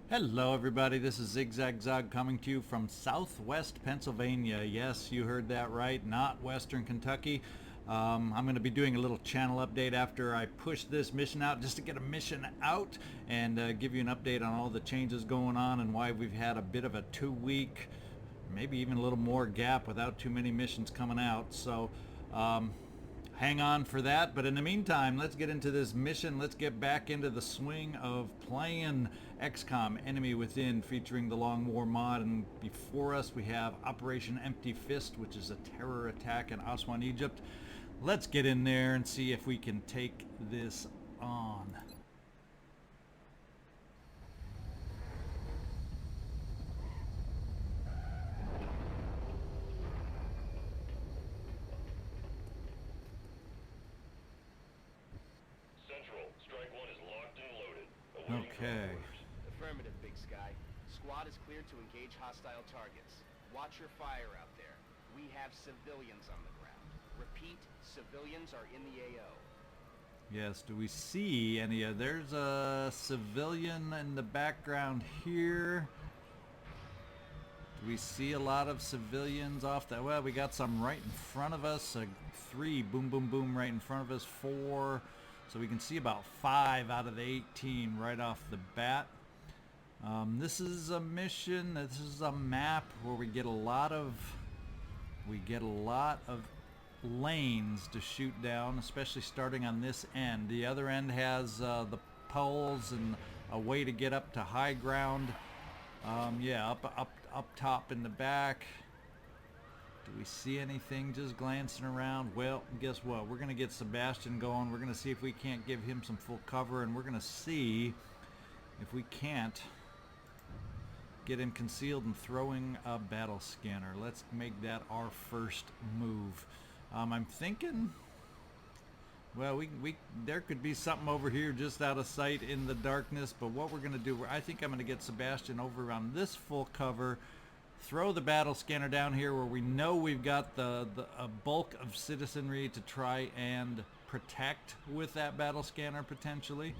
Hello everybody, this is ZigZagZog coming to you from Southwest Pennsylvania. Yes, you heard that right, not Western Kentucky. I'm going to be doing a little channel update after I push this mission out, just to get a mission out and give you an update on all the changes going on and why we've had a bit of a 2-week, maybe even a little more gap without too many missions coming out. So hang on for that, but in the meantime, let's get into this mission. Let's get back into the swing of playing XCom Enemy Within, featuring the Long War mod. And before us we have Operation Empty Fist, which is a terror attack in Aswan, Egypt. Let's get in there and see if we can take this on. Okay. Affirmative, Big Sky. Squad is cleared to engage hostile targets. Watch your fire out there. We have civilians on the ground. Repeat, civilians are in the AO. Yes, do we see any? There's a civilian in the background here. Do we see a lot of civilians off that? Well, we got some right in front of us. 3, boom, boom, boom, right in front of us. 4. So we can see about 5 out of the 18 right off the bat. This is a mission. This is a map where we get a lot of lanes to shoot down, especially starting on this end. The other end has the poles and a way to get up to high ground. Yeah, up top in the back. Do we see anything? Just glancing around. Well, guess what? We're going to get Sebastian going. We're going to see if we can't give him some full cover, and we're going to see if we can't get him concealed and throwing a battle scanner. Let's make that our first move. I'm thinking, well, there could be something over here just out of sight in the darkness, but what we're going to do, I think I'm going to get Sebastian over on this full cover, throw the battle scanner down here where we know we've got a bulk of citizenry to try and protect with that battle scanner potentially.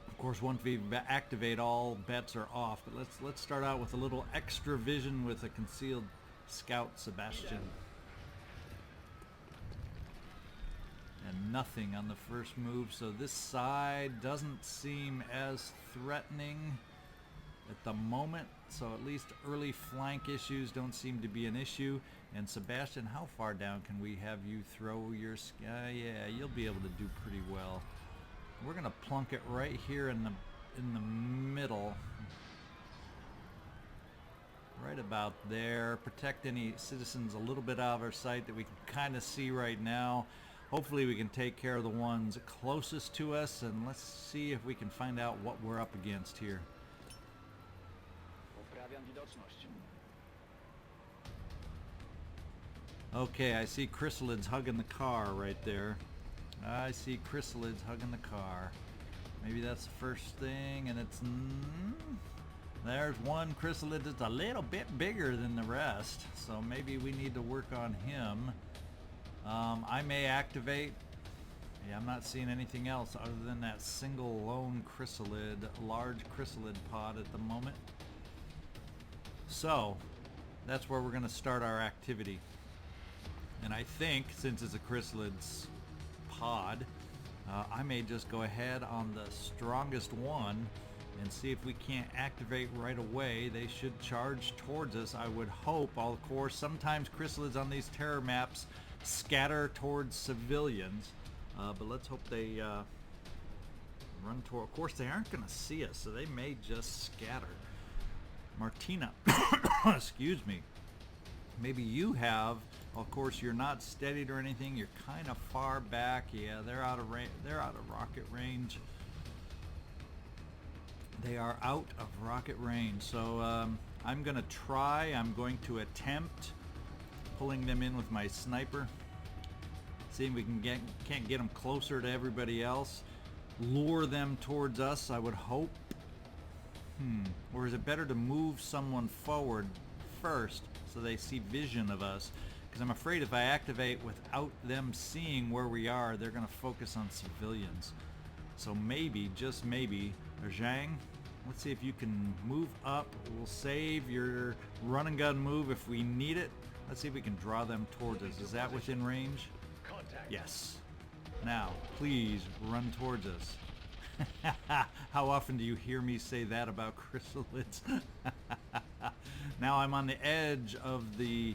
Of course, once we activate, all bets are off, but let's start out with a little extra vision with a concealed scout Sebastian. And nothing on the first move, so this side doesn't seem as threatening at the moment, so at least early flank issues don't seem to be an issue. And Sebastian, how far down can we have you throw your yeah, you'll be able to do pretty well. We're gonna plunk it right here in the middle, right about there. Protect any citizens a little bit out of our sight that we can kind of see right now. Hopefully we can take care of the ones closest to us, and let's see if we can find out what we're up against here. Okay, I see chrysalids hugging the car right there. I see chrysalids hugging the car. Maybe that's the first thing, and it's... there's one chrysalid that's a little bit bigger than the rest, so maybe we need to work on him. I may activate... Yeah, I'm not seeing anything else other than that single lone chrysalid, large chrysalid pod at the moment. So, that's where we're going to start our activity. And I think, since it's a chrysalid's pod, I may just go ahead on the strongest one and see if we can't activate right away. They should charge towards us, I would hope. Of course, sometimes chrysalids on these terror maps scatter towards civilians, but let's hope they run toward... Of course, they aren't going to see us, so they may just scatter. Martina, excuse me. Maybe you have, of course, you're not steadied or anything. You're kind of far back. Yeah, they're out of range. They're out of rocket range. They are out of rocket range. So I'm going to attempt pulling them in with my sniper. See if we can't get them closer to everybody else. Lure them towards us, I would hope. Or is it better to move someone forward first so they see vision of us? Because I'm afraid if I activate without them seeing where we are, they're going to focus on civilians. So maybe, just maybe, Zhang, let's see if you can move up. We'll save your run and gun move if we need it. Let's see if we can draw them towards us. Is that within range? Yes. Now, please run towards us. How often do you hear me say that about chrysalids? Now I'm on the edge of the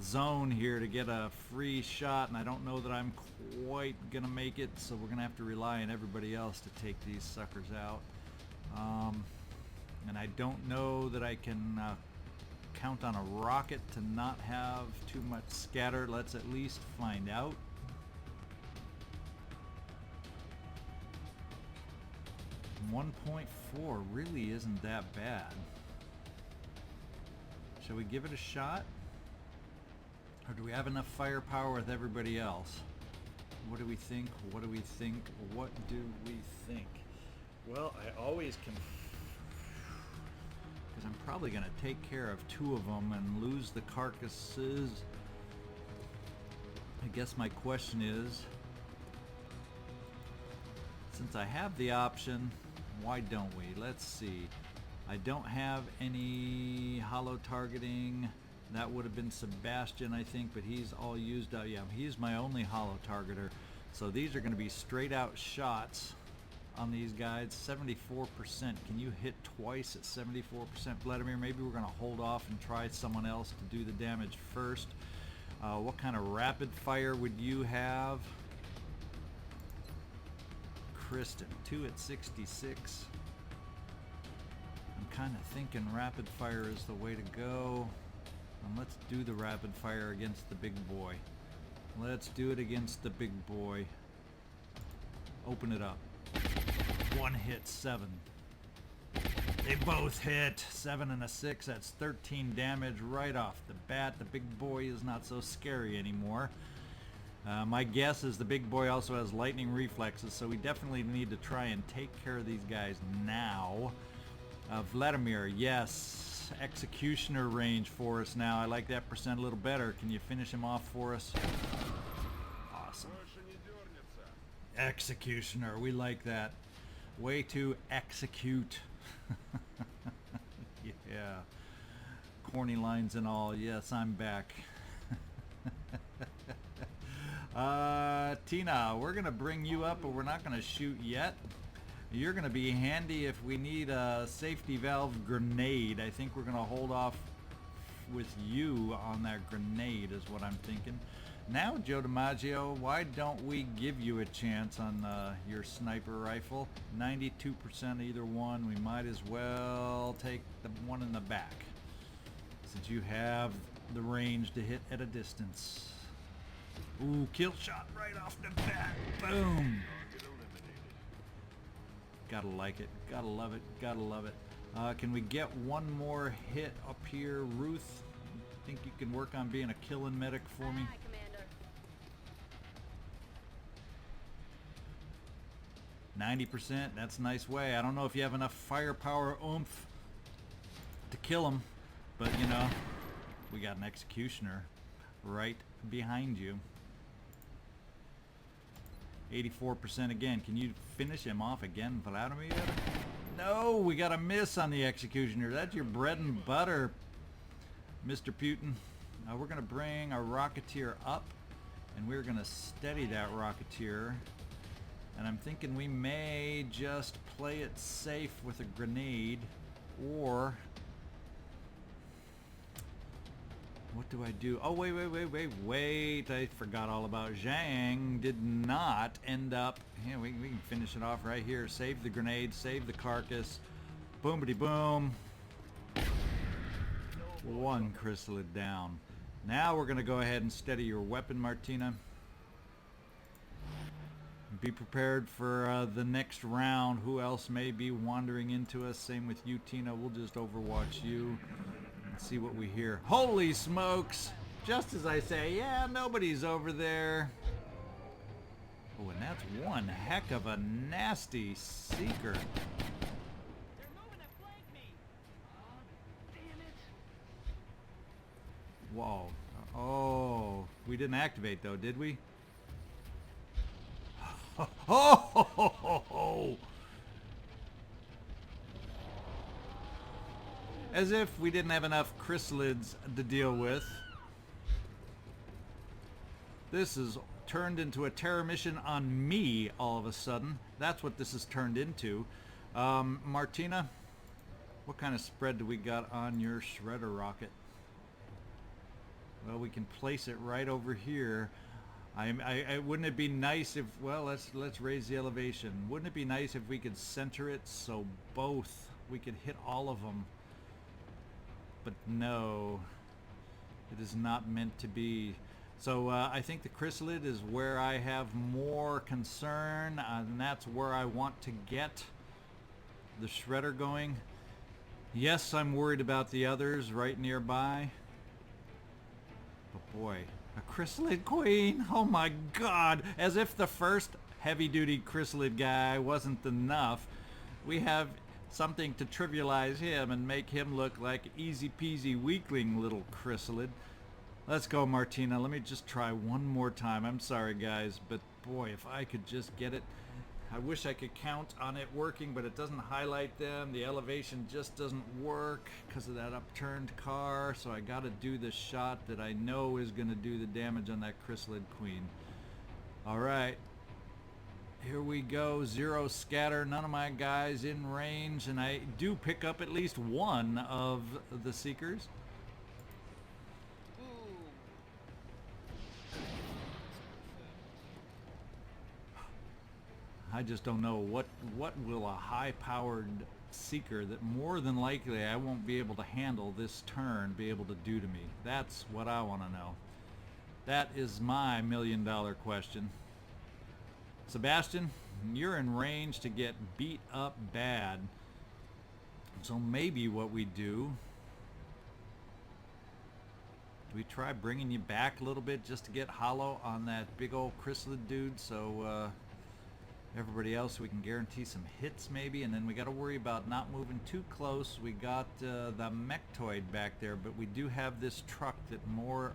zone here to get a free shot, and I don't know that I'm quite gonna make it, so we're gonna have to rely on everybody else to take these suckers out. And I don't know that I can count on a rocket to not have too much scatter. Let's at least find out. .4 really isn't that bad. Shall we give it a shot? Or do we have enough firepower with everybody else? What do we think? What do we think? What do we think? Well, I always can... Because I'm probably going to take care of 2 of them and lose the carcasses. I guess my question is, since I have the option, why don't we? Let's see. I don't have any hollow targeting. That would have been Sebastian, I think, but he's all used up. Yeah, he's my only hollow targeter. So these are going to be straight out shots on these guys. 74%. Can you hit twice at 74%, Vladimir? Maybe we're going to hold off and try someone else to do the damage first. What kind of rapid fire would you have? Kristin, 2 at 66. I'm kind of thinking rapid fire is the way to go. And let's do the rapid fire against the big boy. Let's do it against the big boy. Open it up. 1 hit, 7. They both hit. 7 and a 6. That's 13 damage right off the bat. The big boy is not so scary anymore. My guess is the big boy also has lightning reflexes, so we definitely need to try and take care of these guys now. Vladimir, yes, executioner range for us now. I like that percent a little better. Can you finish him off for us? Awesome. Executioner, we like that. Way to execute. Yeah. Corny lines and all. Yes, I'm back. Tina, we're going to bring you up, but we're not going to shoot yet. You're going to be handy if we need a safety valve grenade. I think we're going to hold off with you on that grenade is what I'm thinking. Now, DiMaggio, why don't we give you a chance on your sniper rifle? 92% either one. We might as well take the one in the back, since you have the range to hit at a distance. Ooh, kill shot right off the bat. Boom. Gotta like it. Gotta love it. Gotta love it. Can we get one more hit up here, Ruth? Think you can work on being a killing medic for me? 90%. That's a nice way. I don't know if you have enough firepower oomph to kill him, but you know, we got an executioner right behind you. 84% again. Can you finish him off again, Vladimir? No, we got a miss on the executioner. That's your bread and butter, Mr. Putin. We're going to bring our Rocketeer up, and we're going to steady that Rocketeer. And I'm thinking we may just play it safe with a grenade, or... what do I do? Oh, wait. I forgot all about Zhang. Did not end up... Yeah, we can finish it off right here. Save the grenade, save the carcass. Boomity boom. 1 chrysalid down. Now we're going to go ahead and steady your weapon, Martina. Be prepared for the next round. Who else may be wandering into us? Same with you, Tina. We'll just overwatch you. See what we hear. Holy smokes! Just as I say, yeah, nobody's over there. Oh, and that's one heck of a nasty seeker. Whoa. Oh, we didn't activate though, did we? Oh! As if we didn't have enough chrysalids to deal with. This is turned into a terror mission on me all of a sudden. That's what this has turned into. Martina, what kind of spread do we got on your shredder rocket? Well, we can place it right over here. Wouldn't it be nice if, well, let's raise the elevation. Wouldn't it be nice if we could center it so both we could hit all of them? But no, it is not meant to be. So I think the chrysalid is where I have more concern, and that's where I want to get the shredder going. Yes, I'm worried about the others right nearby. But boy, a chrysalid queen, oh my god, as if the first heavy-duty chrysalid guy wasn't enough. We have something to trivialize him and make him look like easy-peasy weakling little chrysalid. Let's go, Martina. Let me just try one more time. I'm sorry, guys, but boy, if I could just get it. I wish I could count on it working, but it doesn't highlight them. The elevation just doesn't work because of that upturned car, so I got to do the shot that I know is going to do the damage on that chrysalid queen. All right. Here we go. Zero scatter. None of my guys in range, and I do pick up at least one of the seekers. I just don't know what will a high-powered seeker that more than likely I won't be able to handle this turn be able to do to me. That's what I want to know. That is my million-dollar question. Sebastian, you're in range to get beat up bad. So maybe what we do we try bringing you back a little bit just to get hollow on that big old chrysalid dude, so everybody else we can guarantee some hits maybe, and then we got to worry about not moving too close. We got the mechtoid back there, but we do have this truck that more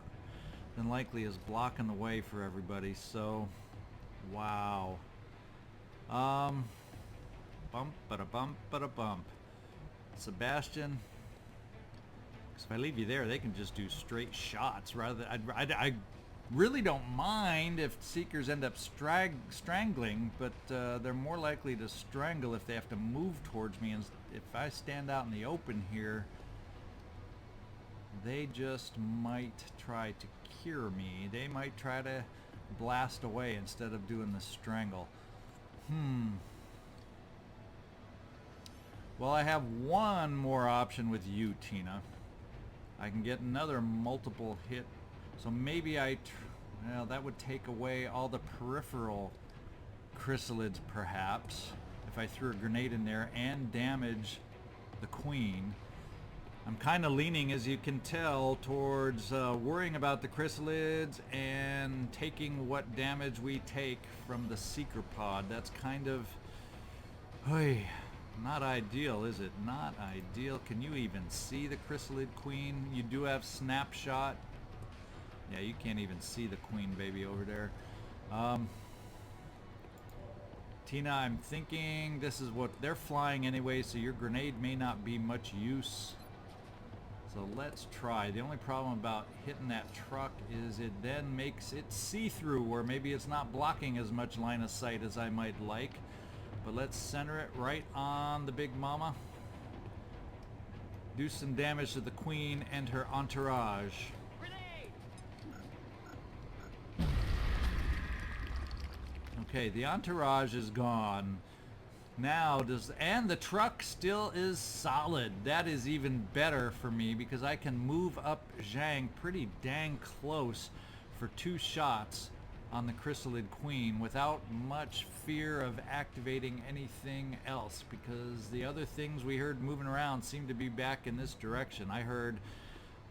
than likely is blocking the way for everybody, so wow. Bump bada bump bada bump. Sebastian, because if I leave you there, they can just do straight shots rather than, I really don't mind if seekers end up strangling, but they're more likely to strangle if they have to move towards me. And if I stand out in the open here, they just might try to cure me. They might try to blast away instead of doing the strangle. Well, I have one more option with you, Tina. I can get another multiple hit. So maybe well, that would take away all the peripheral chrysalids, perhaps, if I threw a grenade in there and damage the queen. I'm kind of leaning, as you can tell, towards worrying about the chrysalids and taking what damage we take from the seeker pod. That's kind of, not ideal, is it? Not ideal. Can you even see the chrysalid queen? You do have snapshot. Yeah, you can't even see the queen baby over there. Tina, I'm thinking this is what they're flying anyway, so your grenade may not be much use. So let's try. The only problem about hitting that truck is it then makes it see-through, or maybe it's not blocking as much line of sight as I might like. But let's center it right on the big mama. Do some damage to the queen and her entourage. Okay, the entourage is gone. Now and the truck still is solid. That is even better for me because I can move up Zhang pretty dang close for 2 shots on the chrysalid queen without much fear of activating anything else, because the other things we heard moving around seem to be back in this direction. I heard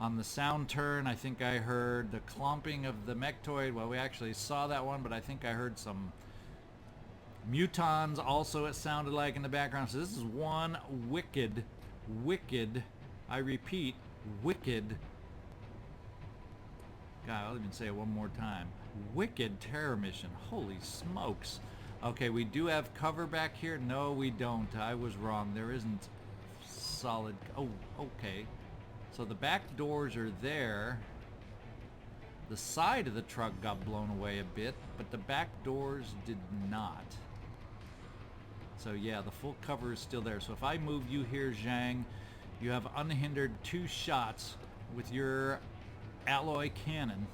on the sound turn, I think I heard the clomping of the mechtoid. Well, we actually saw that one, but I think I heard some mutons also, it sounded like, in the background. So this is one wicked, I repeat, wicked God, I'll even say it one more time. Wicked terror mission. Holy smokes. Okay, we do have cover back here. No, we don't. I was wrong. There isn't solid... Oh, okay. So the back doors are there. The side of the truck got blown away a bit, but the back doors did not. So yeah, the full cover is still there. So if I move you here, Zhang, you have unhindered 2 shots with your alloy cannon.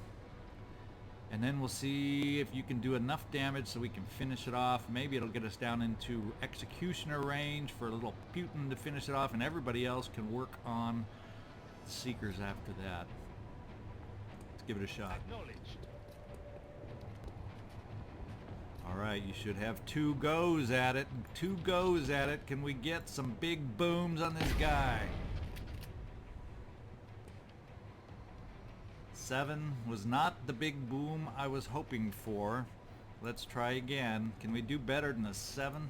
And then we'll see if you can do enough damage so we can finish it off. Maybe it'll get us down into executioner range for a little Putin to finish it off, and everybody else can work on the Seekers after that. Let's give it a shot. Alright, you should have 2 goes at it. 2 goes at it. Can we get some big booms on this guy? 7 was not the big boom I was hoping for. Let's try again. Can we do better than a 7?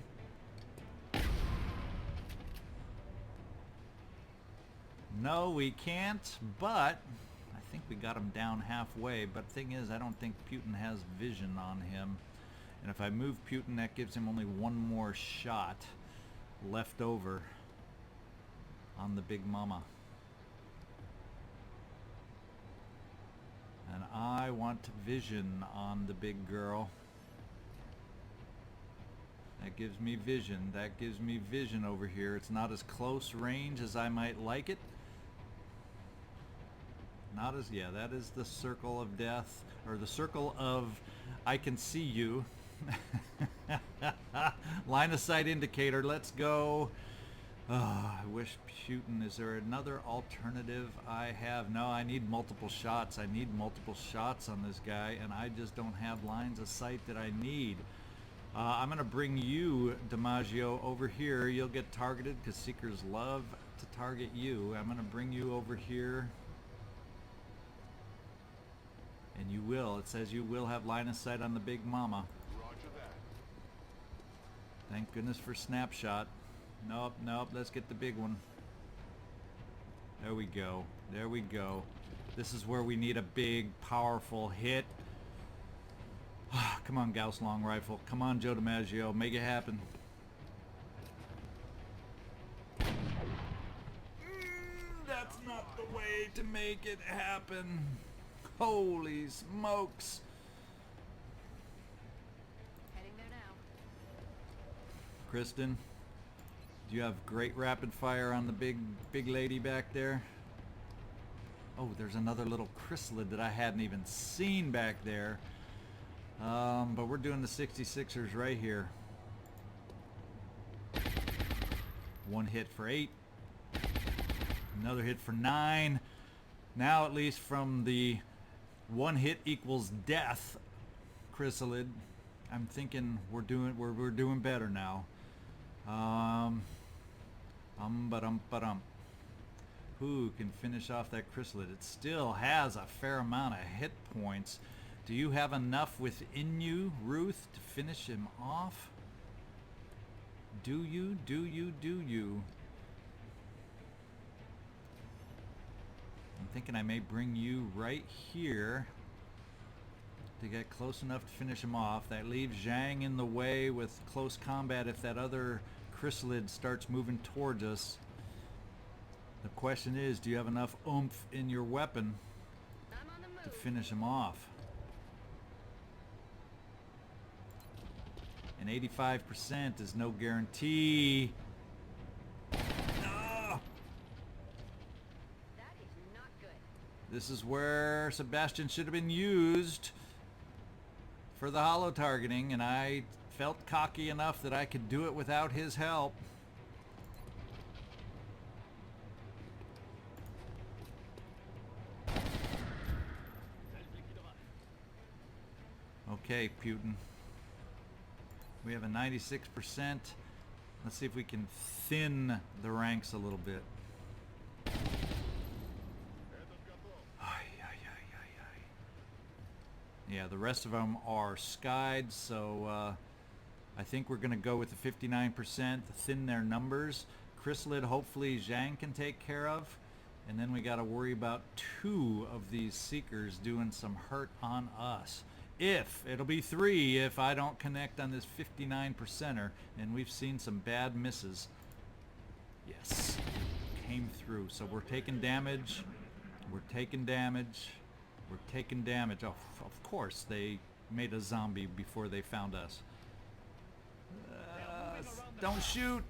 No, we can't, but I think we got him down halfway. But the thing is, I don't think Putin has vision on him. And if I move Putin, that gives him only 1 more shot left over on the big mama. And I want vision on the big girl. That gives me vision. That gives me vision over here. It's not as close range as I might like it. Not as, yeah, that is the circle of death, or the circle of I can see you. Line of sight indicator. Let's go. Oh, I wish Putin. Is there another alternative I have? No, I need multiple shots. I need multiple shots on this guy, and I just don't have lines of sight that I need. I'm going to bring you, DiMaggio, over here. You'll get targeted because Seekers love to target you. I'm going to bring you over here. And you will. It says you will have line of sight on the big mama. Thank goodness for snapshot. Nope, nope, let's get the big one. There we go. There we go. This is where we need a big, powerful hit. Come on, Gauss long rifle. Come on, Joe DiMaggio. Make it happen. That's not the way to make it happen. Holy smokes. Heading there now. Kristin, do you have great rapid fire on the big lady back there? Oh, there's another little chrysalid that I hadn't even seen back there. But we're doing the 66ers right here. 1 hit for 8. Another hit for 9. Now at least from the 1 hit equals death chrysalid, I'm thinking we're doing better now. Ba-dum. Who can finish off that chrysalid? It still has a fair amount of hit points. Do you have enough within you, Ruth, to finish him off? Do you? Do you? Do you? I'm thinking I may bring you right here to get close enough to finish him off. That leaves Zhang in the way with close combat if that other chrysalid starts moving towards us. The question is, do you have enough oomph in your weapon to finish him off? And 85% is no guarantee. No! That is not good. This is where Sebastian should have been used for the holo targeting, and I felt cocky enough that I could do it without his help. Okay, Putin. We have a 96%. Let's see if we can thin the ranks a little bit. Yeah, the rest of them are skied, so I think we're going to go with the 59%, thin their numbers. Chrysalid, hopefully Zhang can take care of. And then we got to worry about 2 of these Seekers doing some hurt on us. It'll be 3 if I don't connect on this 59%er, and we've seen some bad misses. Yes, came through. So we're taking damage. We're taking damage. We're taking damage. Oh, of course, they made a zombie before they found us. Don't shoot.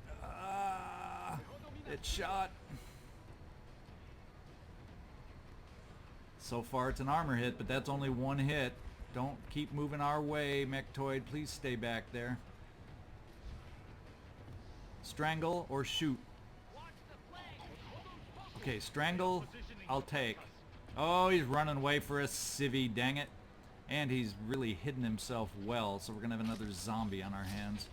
It shot. So far it's an armor hit, but that's only 1 hit. Don't keep moving our way, Mechtoid. Please stay back there. Strangle or shoot? Okay, strangle, I'll take. Oh, he's running away for a civvy, dang it. And he's really hidden himself well, so we're going to have another zombie on our hands.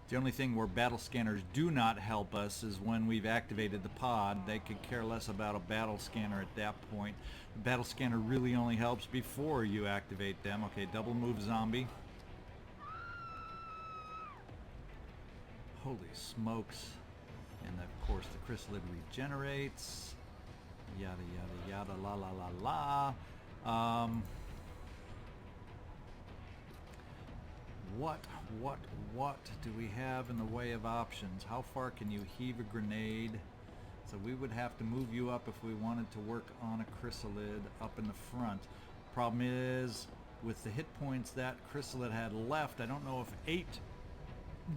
The only thing where battle scanners do not help us is when we've activated the pod. They could care less about a battle scanner at that point. The battle scanner really only helps before you activate them. Okay, double move zombie. Holy smokes. And of course the chrysalid regenerates. Yada yada yada la la la la. What do we have in the way of options? How far can you heave a grenade? So we would have to move you up if we wanted to work on a chrysalid up in the front. Problem is, with the hit points that chrysalid had left, I don't know if 8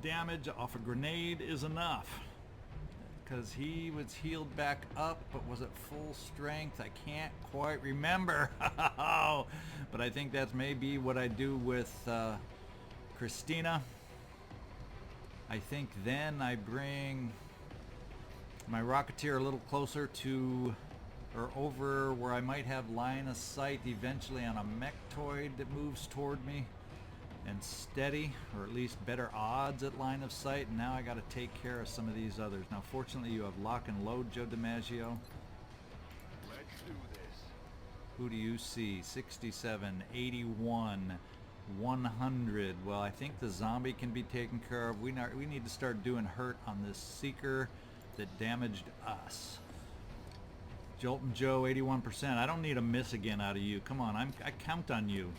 damage off a grenade is enough. Because he was healed back up, but was at full strength? I can't quite remember. But I think that's maybe what I do with Christina. I think then I bring my Rocketeer a little closer to, or over where I might have line of sight eventually on a Mechtoid that moves toward me, and steady, or at least better odds at line of sight. And now I got to take care of some of these others. Now fortunately you have lock and load, Joe DiMaggio. Let's do this. Who do you see? 67, 81, 100. Well, I think the zombie can be taken care of. We need to start doing hurt on this Seeker that damaged us. Joltin Joe, 81%. I don't need a miss again out of you. Come on, I count on you.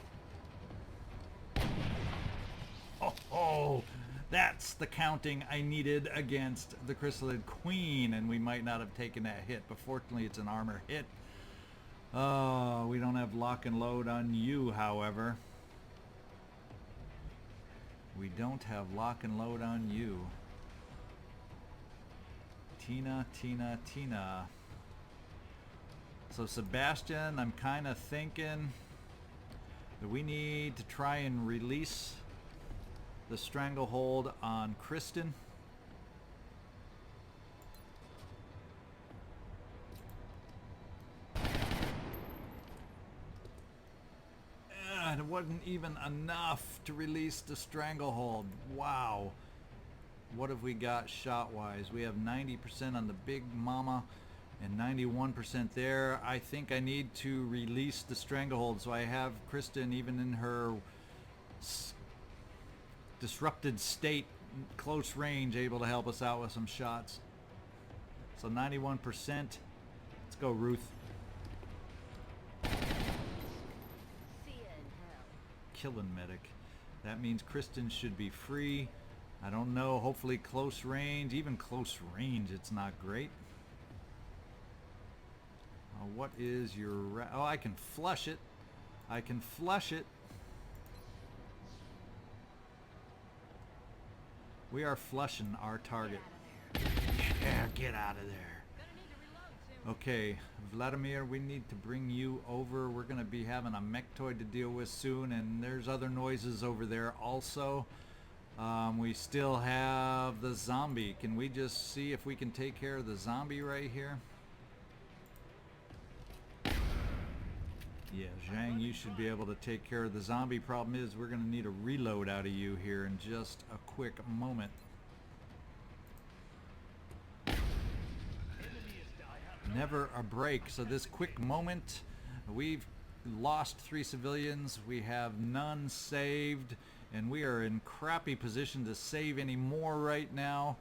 Oh, that's the counting I needed against the Chrysalid Queen, and we might not have taken that hit, but fortunately it's an armor hit. Oh, we don't have lock and load on you, however. We don't have lock and load on you. Tina. So Sebastian, I'm kind of thinking that we need to try and release the stranglehold on Kristin. And it wasn't even enough to release the stranglehold. Wow. What have we got shot-wise? We have 90% on the big Momma and 91% there. I think I need to release the stranglehold, so I have Kristin, even in her disrupted state, close range, able to help us out with some shots. So 91%. Let's go, Ruth. Killing medic. That means Kristin should be free. I don't know, hopefully close range. Even close range, it's not great. What is your... oh, I can flush it. I can flush it. We are flushing our target. Yeah, get out of there. Okay, Vladimir, we need to bring you over. We're going to be having a Mechtoid to deal with soon, and there's other noises over there also. We still have the zombie. Can we just see if we can take care of the zombie right here? Yeah, Zhang, you should be able to take care of the zombie. Problem is, we're going to need a reload out of you here in just a quick moment. Never a break. So this quick moment, we've lost 3 civilians. We have none saved. and we are in crappy position to save any more right now.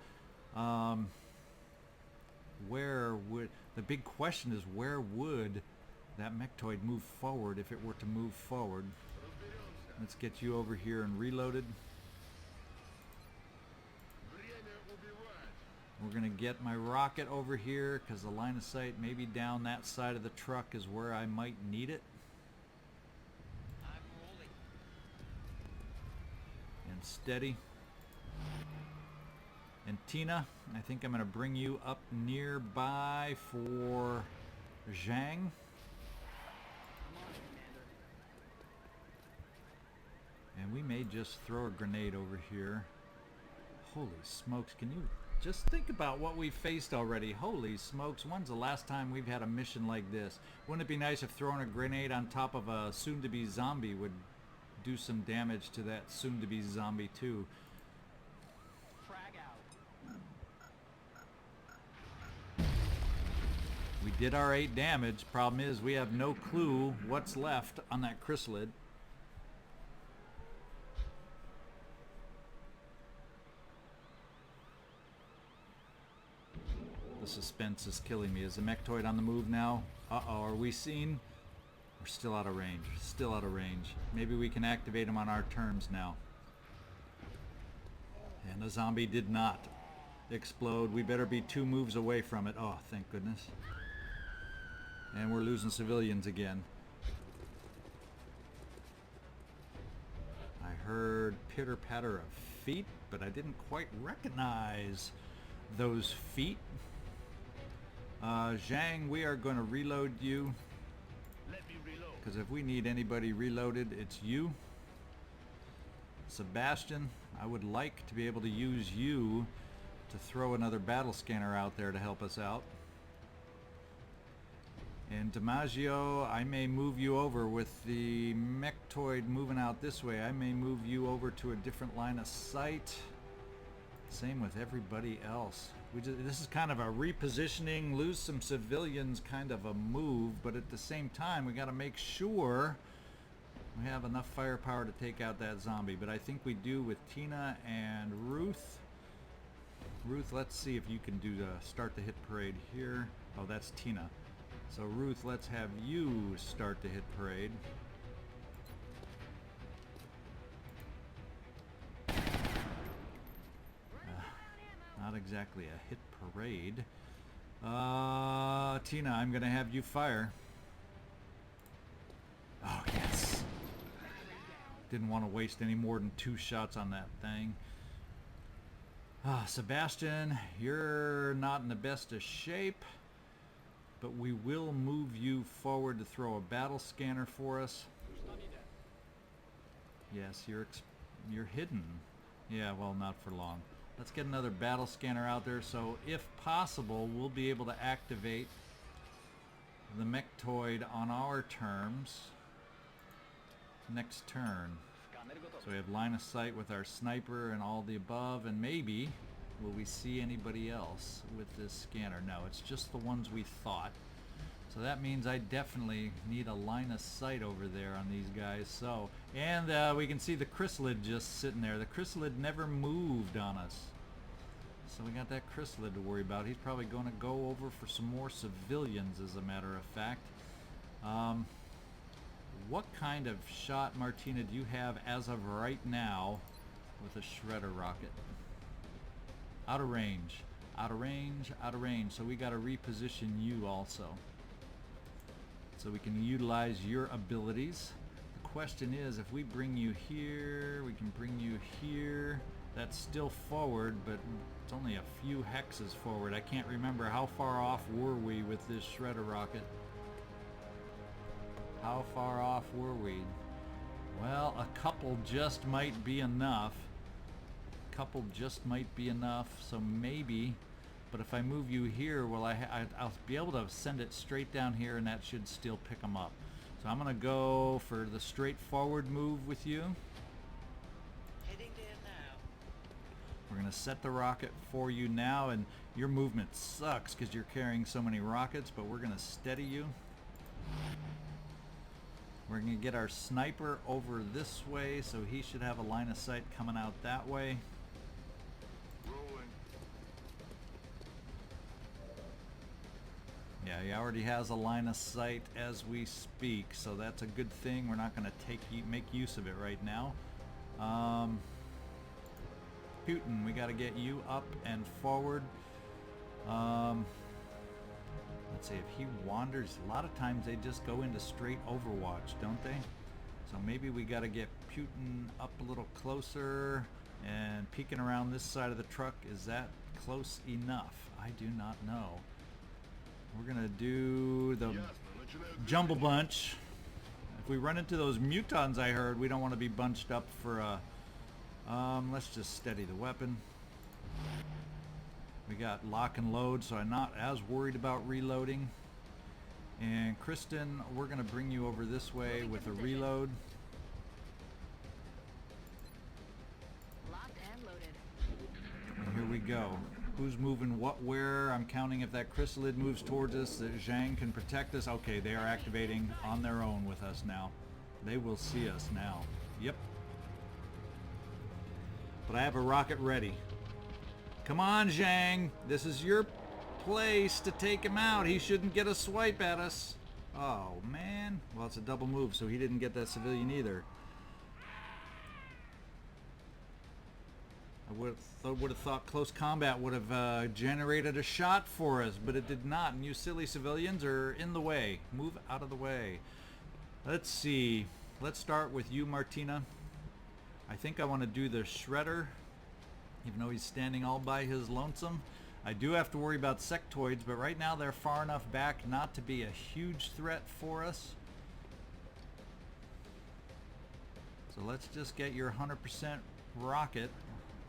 Where would, the big question is, where would that mechtoid move forward if it were to move forward? Let's get you over here and reloaded. We're going to get my rocket over here because the line of sight maybe down that side of the truck is where I might need it. I'm rolling. And steady. And Tina, I think I'm going to bring you up nearby for Zhang. And we may just throw a grenade over here. Holy smokes, can you just think about what we faced already? Holy smokes, when's the last time we've had a mission like this? Wouldn't it be nice if throwing a grenade on top of a soon-to-be zombie would do some damage to that soon-to-be zombie too? Frag out. We did our 8 damage. Problem is we have no clue what's left on that chrysalid. The suspense is killing me. Is the mechtoid on the move now? Uh-oh, are we seen? We're still out of range. Still out of range. Maybe we can activate him on our terms now. And the zombie did not explode. We better be 2 moves away from it. Oh, thank goodness. And we're losing civilians again. I heard pitter-patter of feet, but I didn't quite recognize those feet. Zhang, we are going to reload you. Let me reload. Because if we need anybody reloaded, it's you. Sebastian, I would like to be able to use you to throw another battle scanner out there to help us out. And DiMaggio, I may move you over with the mechtoid moving out this way. I may move you over to a different line of sight. Same with everybody else. This is kind of a repositioning, lose some civilians kind of a move, but at the same time we got to make sure we have enough firepower to take out that zombie. But I think we do with Tina and Ruth. Ruth, let's see if you can do the start the hit parade here. Oh, that's Tina. So Ruth, let's have you start the hit parade. Not exactly a hit parade. Tina, I'm going to have you fire. Oh, yes. Didn't want to waste any more than 2 shots on that thing. Sebastian, you're not in the best of shape, but we will move you forward to throw a battle scanner for us. Yes, you're hidden. Yeah, well, not for long. Let's get another battle scanner out there, so if possible, we'll be able to activate the mechtoid on our terms next turn. So we have line of sight with our sniper and all the above, and maybe will we see anybody else with this scanner? No, it's just the ones we thought. So that means I definitely need a line of sight over there on these guys. So, and we can see the chrysalid just sitting there. The chrysalid never moved on us. So we got that chrysalid to worry about. He's probably going to go over for some more civilians, as a matter of fact. What kind of shot, Martina, do you have as of right now with a shredder rocket? Out of range. Out of range, out of range. So we got to reposition you also, so we can utilize your abilities. The question is, if we bring you here, we can bring you here. That's still forward, but it's only a few hexes forward. I can't remember how far off were we with this shredder rocket. How far off were we? Well, a couple just might be enough. A couple just might be enough, so maybe. But if I move you here, well, I'll be able to send it straight down here, and that should still pick them up. So I'm going to go for the straightforward move with you. Heading there now. We're going to set the rocket for you now, and your movement sucks because you're carrying so many rockets, but we're going to steady you. We're going to get our sniper over this way, so he should have a line of sight coming out that way. Rolling. Yeah, he already has a line of sight as we speak, so that's a good thing. We're not going to make use of it right now. Putin, we got to get you up and forward. Let's see, if he wanders, a lot of times they just go into straight overwatch, don't they? So maybe we got to get Putin up a little closer and peeking around this side of the truck. Is that close enough? I do not know. We're going to do the jumble bunch. If we run into those mutons I heard, we don't want to be bunched up for a... let's just steady the weapon. We got lock and load, so I'm not as worried about reloading. And Kristin, we're going to bring you over this way with a reload. Locked and loaded. And here we go. Who's moving what where? I'm counting if that chrysalid moves towards us, that Zhang can protect us. Okay, they are activating on their own with us now. They will see us now. Yep. But I have a rocket ready. Come on, Zhang. This is your place to take him out. He shouldn't get a swipe at us. Oh, man. Well, it's a double move, so he didn't get that civilian either. I would have thought close combat would have generated a shot for us, but it did not. And you silly civilians are in the way. Move out of the way. Let's see. Let's start with you, Martina. I think I want to do the shredder, even though he's standing all by his lonesome. I do have to worry about sectoids, but right now they're far enough back not to be a huge threat for us. So let's just get your 100% rocket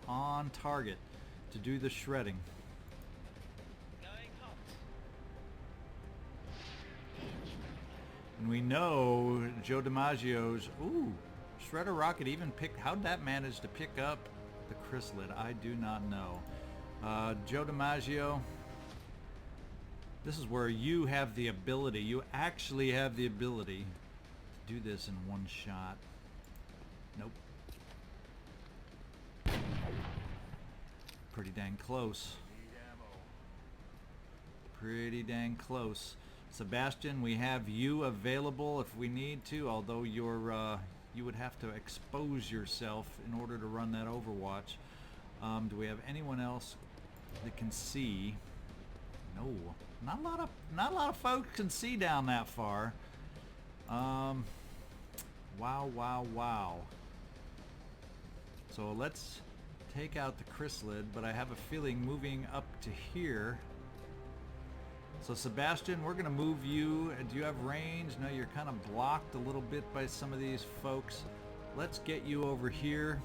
on target to do the shredding. Going hot. And we know Joe DiMaggio's... Ooh, shredder rocket even picked... How'd that manage to pick up the chrysalid? I do not know. Joe DiMaggio, this is where you have the ability, you actually have the ability to do this in one shot. Nope. Pretty dang close. Pretty dang close. Sebastian, we have you available if we need to, although you're you would have to expose yourself in order to run that overwatch. Do we have anyone else that can see? No, not a lot of folks can see down that far. Wow. So let's take out the chrysalid, but I have a feeling moving up to here. So Sebastian, we're gonna move you. Do you have range? No, you're kind of blocked a little bit by some of these folks. Let's get you over here.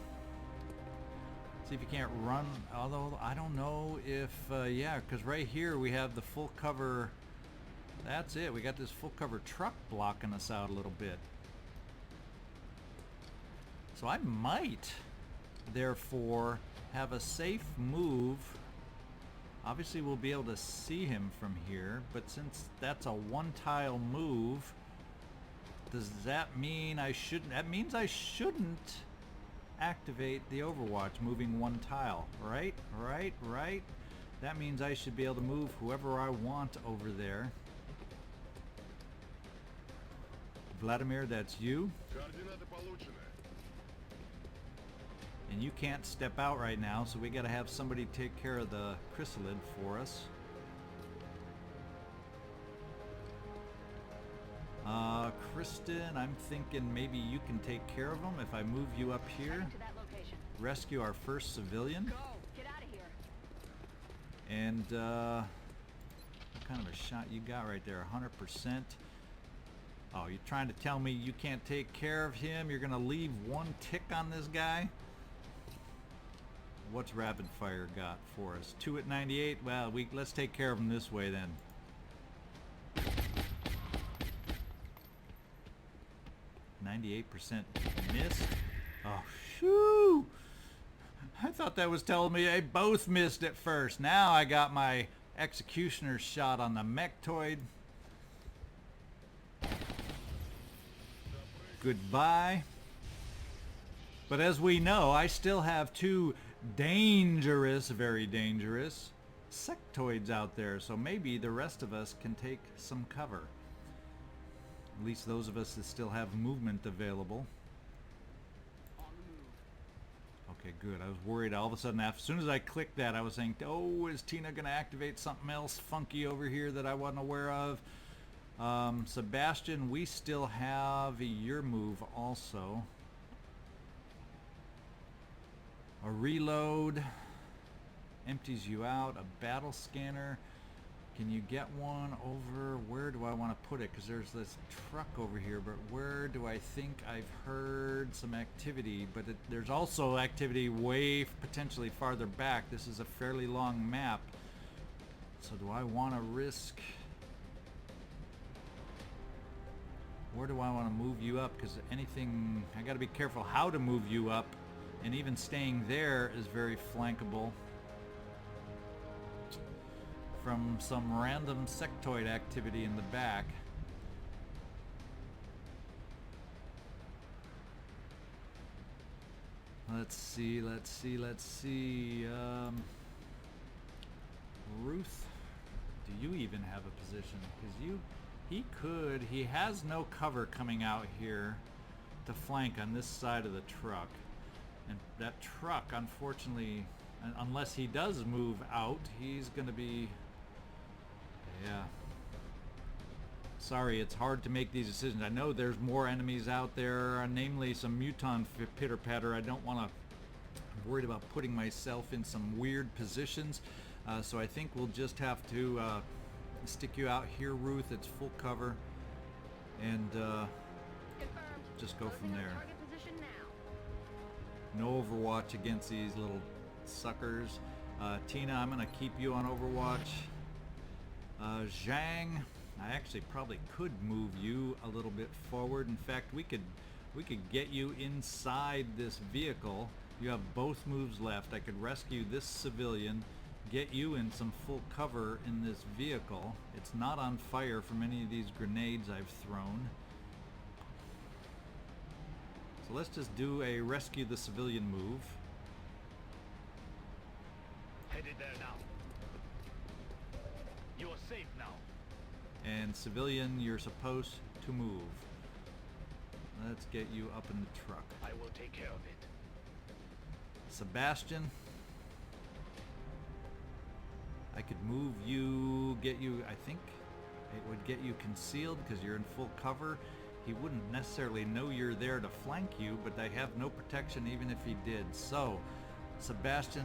See if you can't run, although I don't know if, yeah, because right here we have the full cover. That's it, we got this full cover truck blocking us out a little bit. So I might, therefore, have a safe move. Obviously we'll be able to see him from here, but since that's a one tile move, does that mean I shouldn't, that means I shouldn't activate the overwatch moving one tile, right? That means I should be able to move whoever I want over there. Vladimir, that's you. And you can't step out right now, so we gotta have somebody take care of the chrysalid for us. Kristin, I'm thinking maybe you can take care of them if I move you up here. Heading to that location. Rescue our first civilian. Go! Get out of here. And what kind of a shot you got right there? 100%. Oh, you're trying to tell me you can't take care of him? You're gonna leave one tick on this guy? What's rapid fire got for us? 2 at 98? Well, let's take care of him this way then. %, missed. Oh, shoo! I thought that was telling me they both missed at first. Now I got my executioner shot on the mechtoid. goodbye. But as we know, I still have two dangerous, very dangerous sectoids out there, so maybe the rest of us can take some cover. At least those of us that still have movement available. Okay, good. I was worried all of a sudden, as soon as I clicked that, I was saying, oh, is Tina going to activate something else funky over here that I wasn't aware of? Sebastian, we still have your move also. A reload empties you out. A battle scanner. Can you get one over? Where do I want to put it? Because there's this truck over here, but where do I think I've heard some activity? But there's also activity way potentially farther back. This is a fairly long map. So do I want to risk? Where do I want to move you up? Because anything, I got to be careful how to move you up. And even staying there is very flankable from some random sectoid activity in the back. Let's see. Ruth, do you even have a position? Because he has no cover coming out here to flank on this side of the truck. And that truck, unfortunately, unless he does move out, he's going to be... Yeah. Sorry, it's hard to make these decisions. I know there's more enemies out there, namely some muton pitter-patter. I don't want to... I'm worried about putting myself in some weird positions. So I think we'll just have to stick you out here, Ruth. It's full cover. And just go from there. No Overwatch against these little suckers. Tina, I'm going to keep you on Overwatch. Zhang, I actually probably could move you a little bit forward. In fact, we could get you inside this vehicle. You have both moves left. I could rescue this civilian, get you in some full cover in this vehicle. It's not on fire from any of these grenades I've thrown. So let's just do a rescue the civilian move. Headed there now. You are safe now. And civilian, you're supposed to move. Let's get you up in the truck. I will take care of it. Sebastian, I could move you, get you, I think it would get you concealed because you're in full cover. He wouldn't necessarily know you're there to flank you, but I have no protection even if he did. So, Sebastian,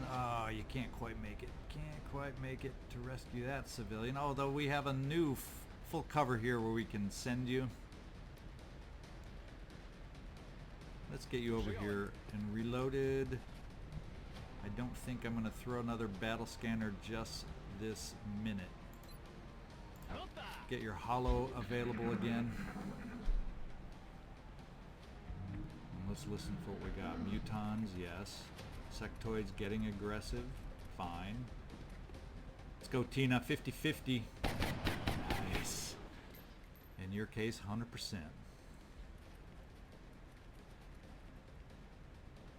you can't quite make it. Can't quite make it to rescue that civilian. Although we have a new full cover here where we can send you. Let's get you over here and reloaded. I don't think I'm going to throw another battle scanner just this minute. Get your holo available again. Let's listen for what we got. Mutons, yes. Sectoids getting aggressive. Fine. Let's go, Tina. 50-50. Nice. In your case, 100%.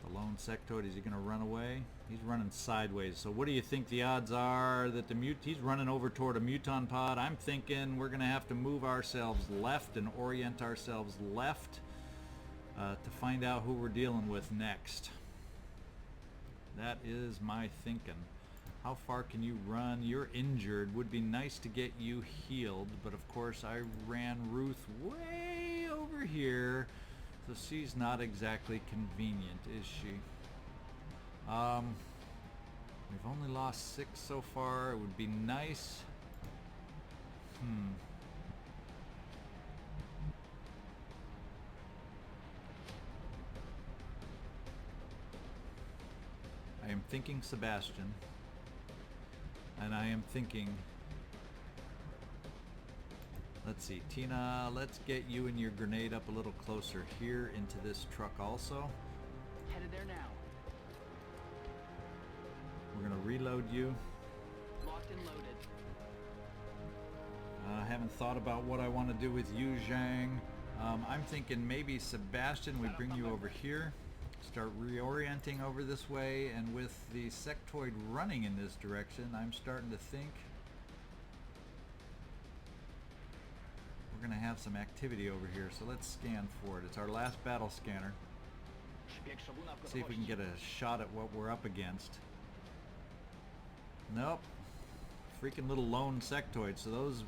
The lone sectoid, is he going to run away? He's running sideways. So what do you think the odds are that he's running over toward a muton pod? I'm thinking we're going to have to move ourselves left and orient ourselves left. To find out who we're dealing with next. That is my thinking. How far can you run? You're injured. Would be nice to get you healed, but of course I ran Ruth way over here, so she's not exactly convenient, is she? We've only lost 6 so far. It would be nice. I am thinking Sebastian, and I am thinking, let's see, Tina, let's get you and your grenade up a little closer here into this truck also. Headed there now. We're going to reload you. Locked and loaded. I haven't thought about what I want to do with you, Zhang. I'm thinking maybe Sebastian, we bring you over here, start reorienting over this way, and with the sectoid running in this direction, I'm starting to think we're going to have some activity over here. So let's scan for it. It's our last battle scanner. See if we can get a shot at what we're up against. Nope. Freaking little lone sectoid. So those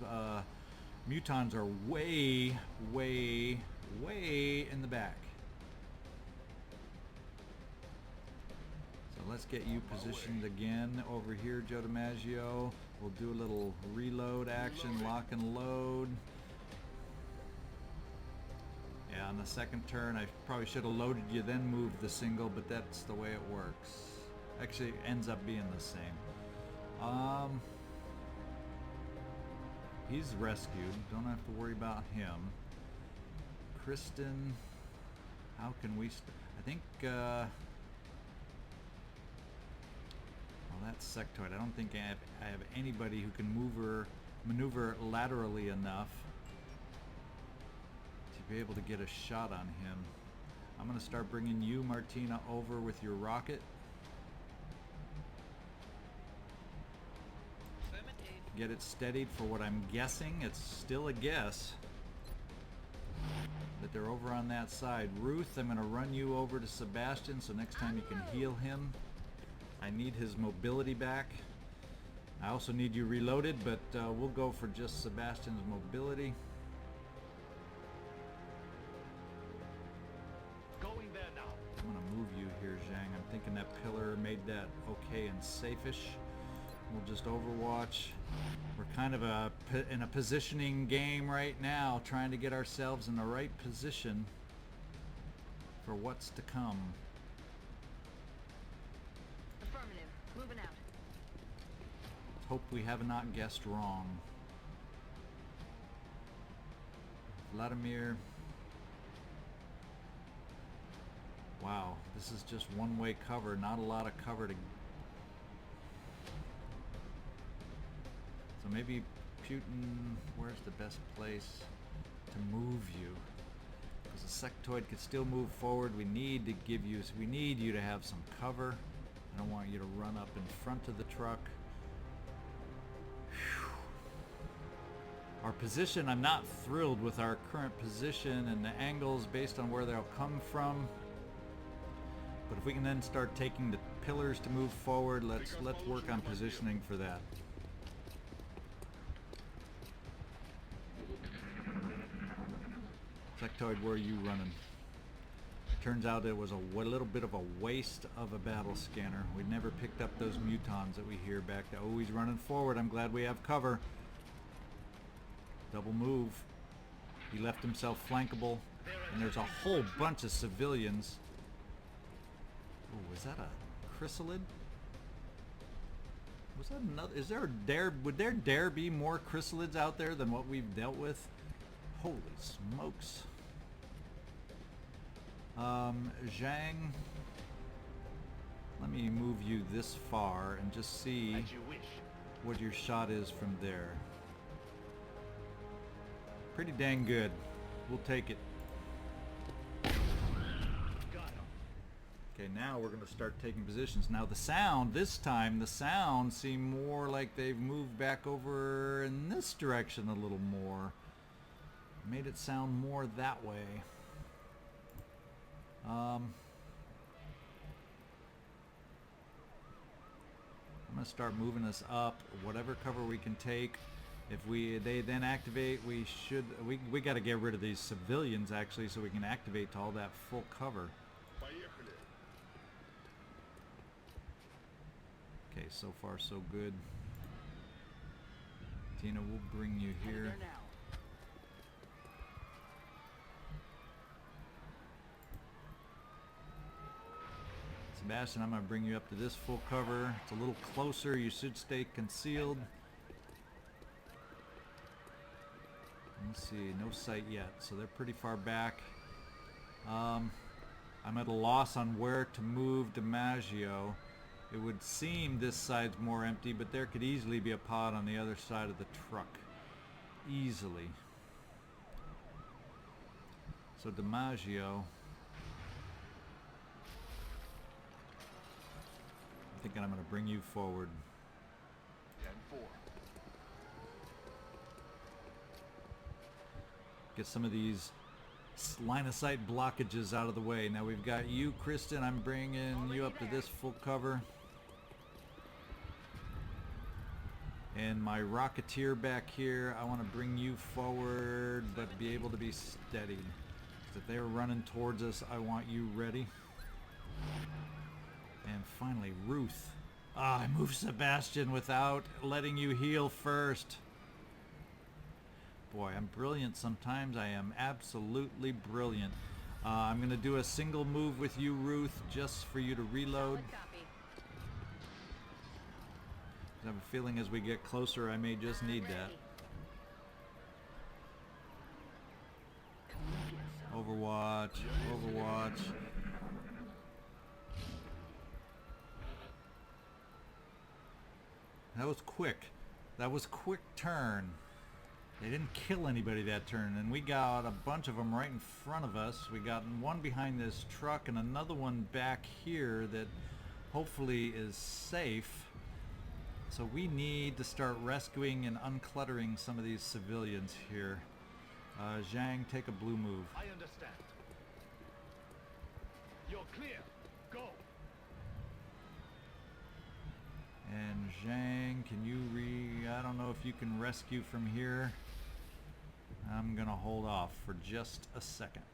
mutons are way, way, way in the back. So let's get you positioned again over here, Joe DiMaggio. We'll do a little reload action, lock and load. Yeah, on the second turn, I probably should have loaded you, then moved the single, but that's the way it works. Actually, it ends up being the same. He's rescued. Don't have to worry about him. Kristin, how can we... I think... well, that's sectoid. I don't think I have anybody who can maneuver laterally enough to be able to get a shot on him. I'm going to start bringing you, Martina, over with your rocket. Get it steadied for what I'm guessing. It's still a guess that they're over on that side. Ruth, I'm going to run you over to Sebastian so next time you can heal him. I need his mobility back. I also need you reloaded, but we'll go for just Sebastian's mobility. Going there now. I'm going to move you here, Zhang. I'm thinking that pillar made that okay and safe-ish. We'll just overwatch. We're kind of in a positioning game right now, trying to get ourselves in the right position for what's to come. Affirmative. Moving out. Hope we have not guessed wrong. Vladimir. Wow, this is just one-way cover, not a lot of cover to... So maybe Putin, where's the best place to move you? Because the sectoid could still move forward. We need to give you, we need you to have some cover. I don't want you to run up in front of the truck. Whew. Our position, I'm not thrilled with our current position and the angles based on where they'll come from. But if we can then start taking the pillars to move forward, let's work on positioning for that. Sectoid, where are you running? Turns out it was a little bit of a waste of a battle scanner. We never picked up those mutons that we hear back there. Oh, he's running forward. I'm glad we have cover. Double move. He left himself flankable. And there's a whole bunch of civilians. Oh, is that a chrysalid? Was that another? Is there would there dare be more chrysalids out there than what we've dealt with? Holy smokes. Zhang, let me move you this far and just see As you wish. what your shot is from there. Pretty dang good. We'll take it. Got him. Okay, now we're going to start taking positions. Now the sound, this time, the sound seemed more like they've moved back over in this direction a little more. Made it sound more that way. I'm going to start moving us up, whatever cover we can take. If they then activate, we got to get rid of these civilians actually, so we can activate to all that full cover. Okay, so far so good. Tina, we'll bring you here. There now. Sebastian, I'm going to bring you up to this full cover. It's a little closer. You should stay concealed. Let's see. No sight yet. So they're pretty far back. I'm at a loss on where to move DiMaggio. It would seem this side's more empty, but there could easily be a pod on the other side of the truck. Easily. So DiMaggio, I'm thinking I'm going to bring you forward. 10-4. Get some of these line of sight blockages out of the way. Now we've got you, Kristin. I'm bringing you up to this full cover. And my Rocketeer back here, I want to bring you forward, but be able to be steady. 'Cause if they're running towards us, I want you ready. And finally, Ruth. Ah, I moved Sebastian without letting you heal first. Boy, I'm brilliant sometimes. I am absolutely brilliant. I'm going to do a single move with you, Ruth, just for you to reload. Solid copy. I have a feeling as we get closer, I may just need that. Overwatch, Overwatch. That was quick. That was quick turn. They didn't kill anybody that turn, and we got a bunch of them right in front of us. We got one behind this truck and another one back here that hopefully is safe. So we need to start rescuing and uncluttering some of these civilians here. Zhang, take a blue move. I understand. You're clear. Go. And Zhang, can you I don't know if you can rescue from here. I'm gonna hold off for just a second.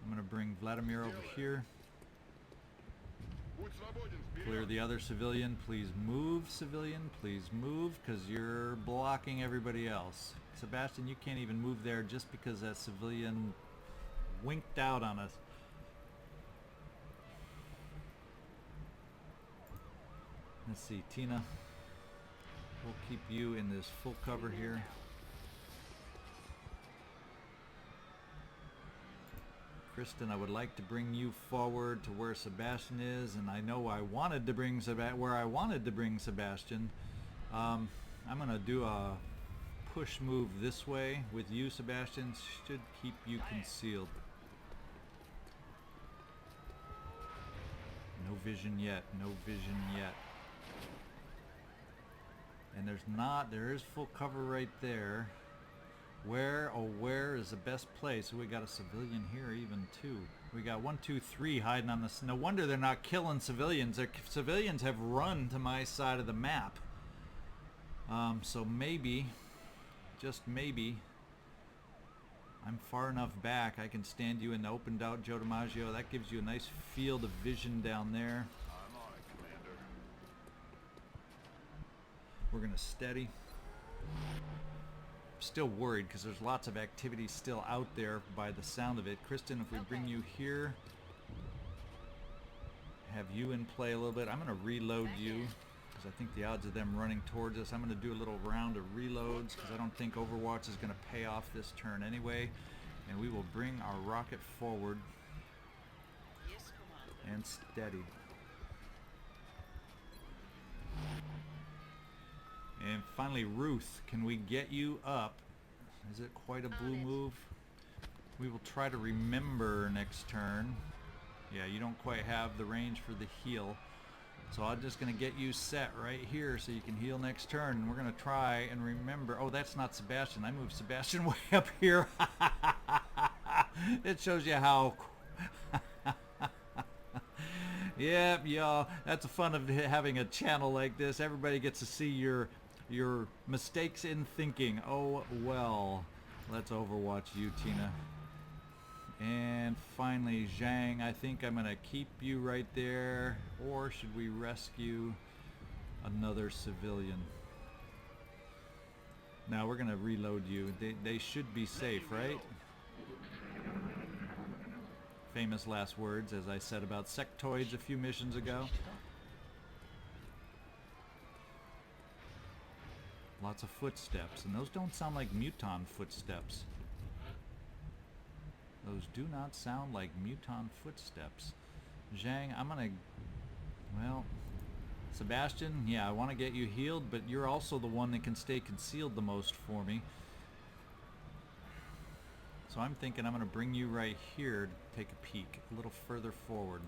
I'm gonna bring Vladimir over here. Clear the other civilian. Please move, civilian. Please move, because you're blocking everybody else. Sebastian, you can't even move there just because that civilian winked out on us. Let's see, Tina. We'll keep you in this full cover here. Kristin, I would like to bring you forward to where Sebastian is, and I know I wanted to bring Sebastian. I'm going to do a push move this way with you, Sebastian. Should keep you concealed. No vision yet. No vision yet. And there is full cover right there. Where is the best place? We got a civilian here even too. We got 1, 2, 3 hiding on this. No wonder they're not killing civilians. Their civilians have run to my side of the map. So maybe, just maybe, I'm far enough back I can stand you in the opened out Joe DiMaggio. That gives you a nice field of vision down there. I'm on it, Commander. We're gonna steady. Still worried because there's lots of activity still out there by the sound of it. Kristin, if we bring you here, have you in play a little bit. I'm going to reload you because I think the odds of them running towards us, I'm going to do a little round of reloads because I don't think Overwatch is going to pay off this turn anyway. And we will bring our rocket forward Yes, Commander. and steady. And finally, Ruth, can we get you up? Is it quite a blue move? We will try to remember next turn. Yeah, you don't quite have the range for the heal. So I'm just going to get you set right here so you can heal next turn. And we're going to try and remember. Oh, that's not Sebastian. I moved Sebastian way up here. It shows you how... Yep, y'all. That's the fun of having a channel like this. Everybody gets to see your mistakes in thinking. Oh, well. Let's Overwatch you, Tina. And finally, Zhang, I think I'm going to keep you right there. Or should we rescue another civilian? Now we're going to reload you. They should be safe, right? Famous last words, as I said about sectoids a few missions ago. Lots of footsteps, and those don't sound like muton footsteps. Those do not sound like muton footsteps. Zhang, I'm gonna... Well, Sebastian, yeah, I want to get you healed, but you're also the one that can stay concealed the most for me. So So I'm thinking I'm going to bring you right here to take a peek, a little further forward.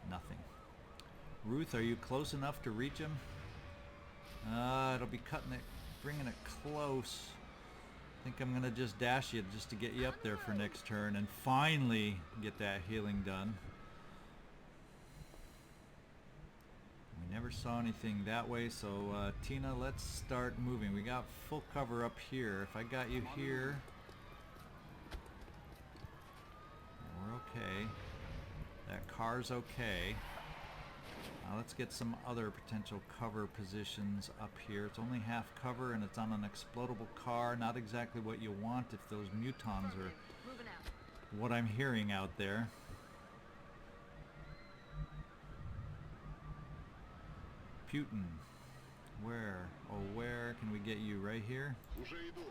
Nothing. Ruth, are you close enough to reach him? It'll be cutting it, bringing it close. I think I'm going to just dash you just to get you up there for next turn and finally get that healing done. We never saw anything that way, so Tina, let's start moving. We got full cover up here. If I got you here, we're okay. That car's okay. Now let's get some other potential cover positions up here. It's only half cover and it's on an explodable car. Not exactly what you want if those mutons are what I'm hearing out there. Putin. Where? Oh, where can we get you? Right here? Уже иду.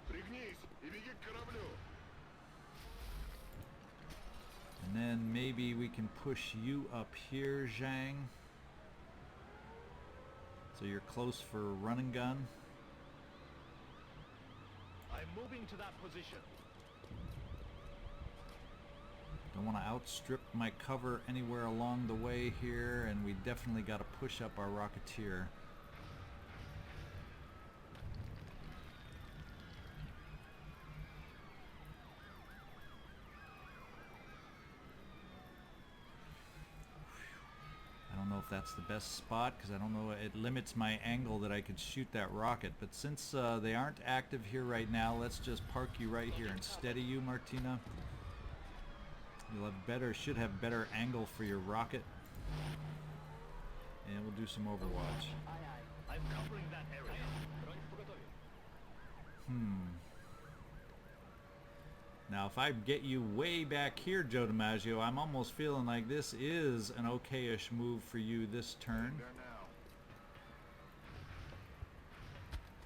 Пригнись и беги к кораблю. And then maybe we can push you up here, Zhang. So you're close for run and gun. I'm moving to that position. Don't want to outstrip my cover anywhere along the way here, and we definitely got to push up our Rocketeer. I don't know if that's the best spot because I don't know, it limits my angle that I could shoot that rocket, but since they aren't active here right now, let's just park you right here and steady you, Martina. You'll have better, should have better angle for your rocket. And we'll do some Overwatch. I'm covering that area. Now if I get you way back here, Joe DiMaggio, I'm almost feeling like this is an okay-ish move for you this turn. There now.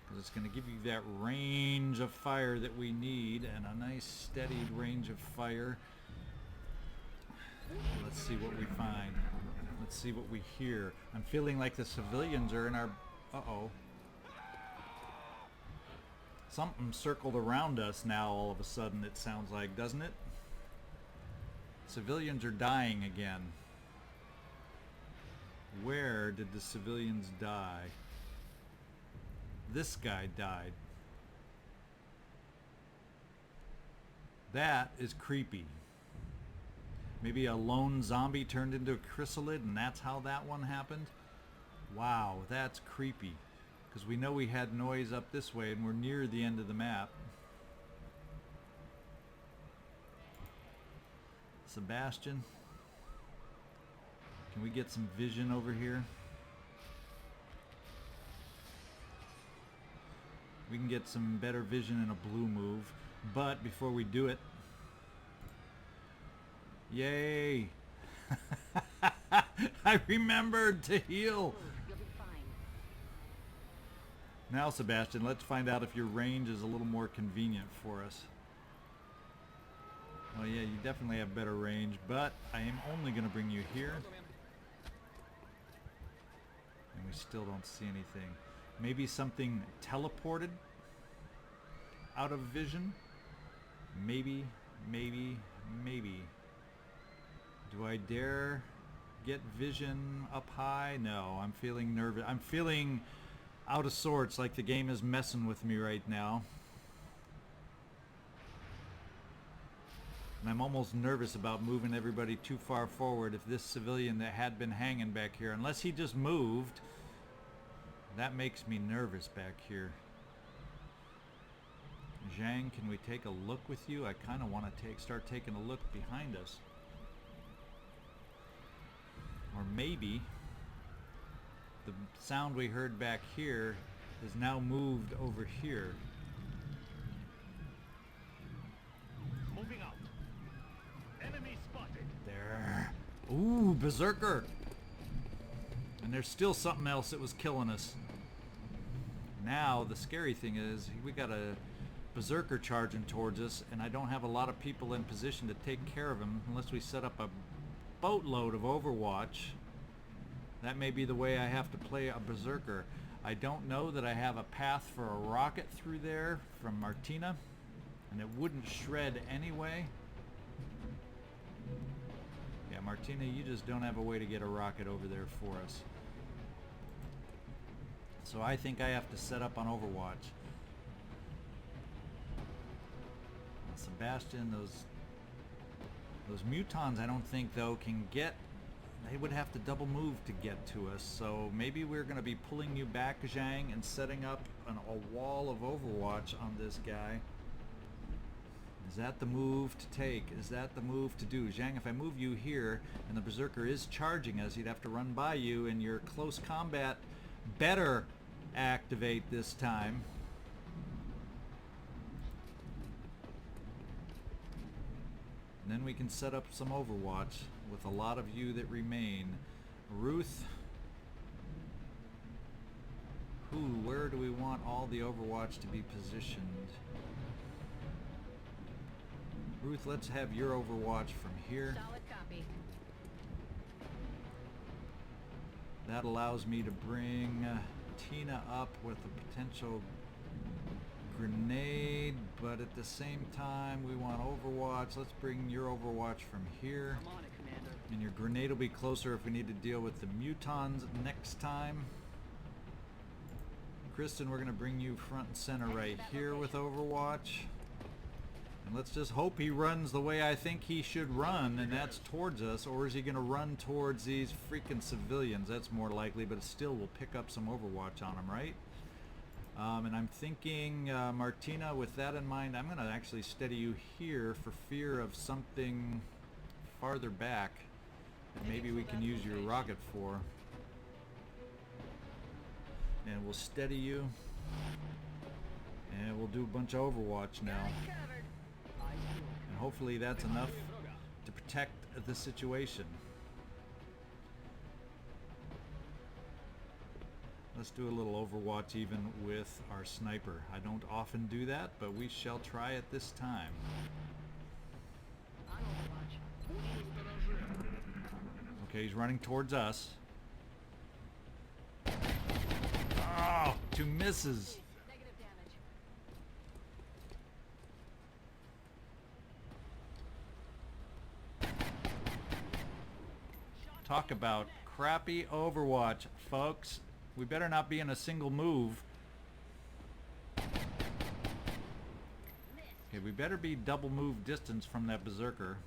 Because it's going to give you that range of fire that we need, and a nice steadied range of fire. Let's see what we find. Let's see what we hear. I'm feeling like the civilians are in our... Uh-oh. Something circled around us now all of a sudden, it sounds like, doesn't it? Civilians are dying again. Where did the civilians die? This guy died. That is creepy. Maybe a lone zombie turned into a chrysalid and that's how that one happened? Wow, that's creepy. Because we know we had noise up this way and we're near the end of the map. Sebastian, can we get some vision over here? We can get some better vision in a blue move, but before we do it, yay! I remembered to heal. You'll be fine. Now, Sebastian, let's find out if your range is a little more convenient for us. Well, yeah, you definitely have better range, but I am only going to bring you here. And we still don't see anything. Maybe something teleported out of vision? Maybe, maybe, maybe. Do I dare get vision up high? No, I'm feeling nervous. I'm feeling out of sorts, like the game is messing with me right now. And I'm almost nervous about moving everybody too far forward. If this civilian that had been hanging back here, unless he just moved, that makes me nervous back here. Zhang, can we take a look with you? I kind of want to start taking a look behind us. Or maybe the sound we heard back here is now moved over here. Moving out. Enemy spotted. There. Ooh, Berserker. And there's still something else that was killing us. Now, the scary thing is, we got a Berserker charging towards us, and I don't have a lot of people in position to take care of him unless we set up a boatload of Overwatch. That may be the way I have to play a Berserker. I don't know that I have a path for a rocket through there from Martina, and it wouldn't shred anyway. Yeah, Martina, you just don't have a way to get a rocket over there for us. So I think I have to set up on Overwatch. Sebastian, those mutons I don't think though can get, they would have to double move to get to us, so maybe we're going to be pulling you back, Zhang, and setting up a wall of Overwatch on this guy. Is that the move to take? Is that the move to do? Zhang, if I move you here and the Berserker is charging us, he'd have to run by you, and your close combat better activate this time. And then we can set up some Overwatch with a lot of you that remain. Ruth. Where do we want all the Overwatch to be positioned? Ruth, let's have your Overwatch from here. Solid copy. That allows me to bring Tina up with a potential grenade, but at the same time we want Overwatch. Let's bring your Overwatch from here. I'm on it, Commander. And your grenade will be closer if we need to deal with the mutons next time. Kristin, we're going to bring you front and center right here with Overwatch. And let's just hope he runs the way I think he should run, and that's towards us. Or is he going to run towards these freaking civilians? That's more likely, but still we'll pick up some Overwatch on him, right? And I'm thinking, Martina, with that in mind, I'm going to actually steady you here for fear of something farther back that maybe we can use your rocket for. And we'll steady you. And we'll do a bunch of Overwatch now. And hopefully that's enough to protect the situation. Let's do a little Overwatch even with our sniper. I don't often do that, but we shall try it this time. On Overwatch. Okay, he's running towards us. Oh, 2 misses. Negative damage. Talk about crappy Overwatch, folks. We better not be in a single move. Okay, we better be double move distance from that Berserker.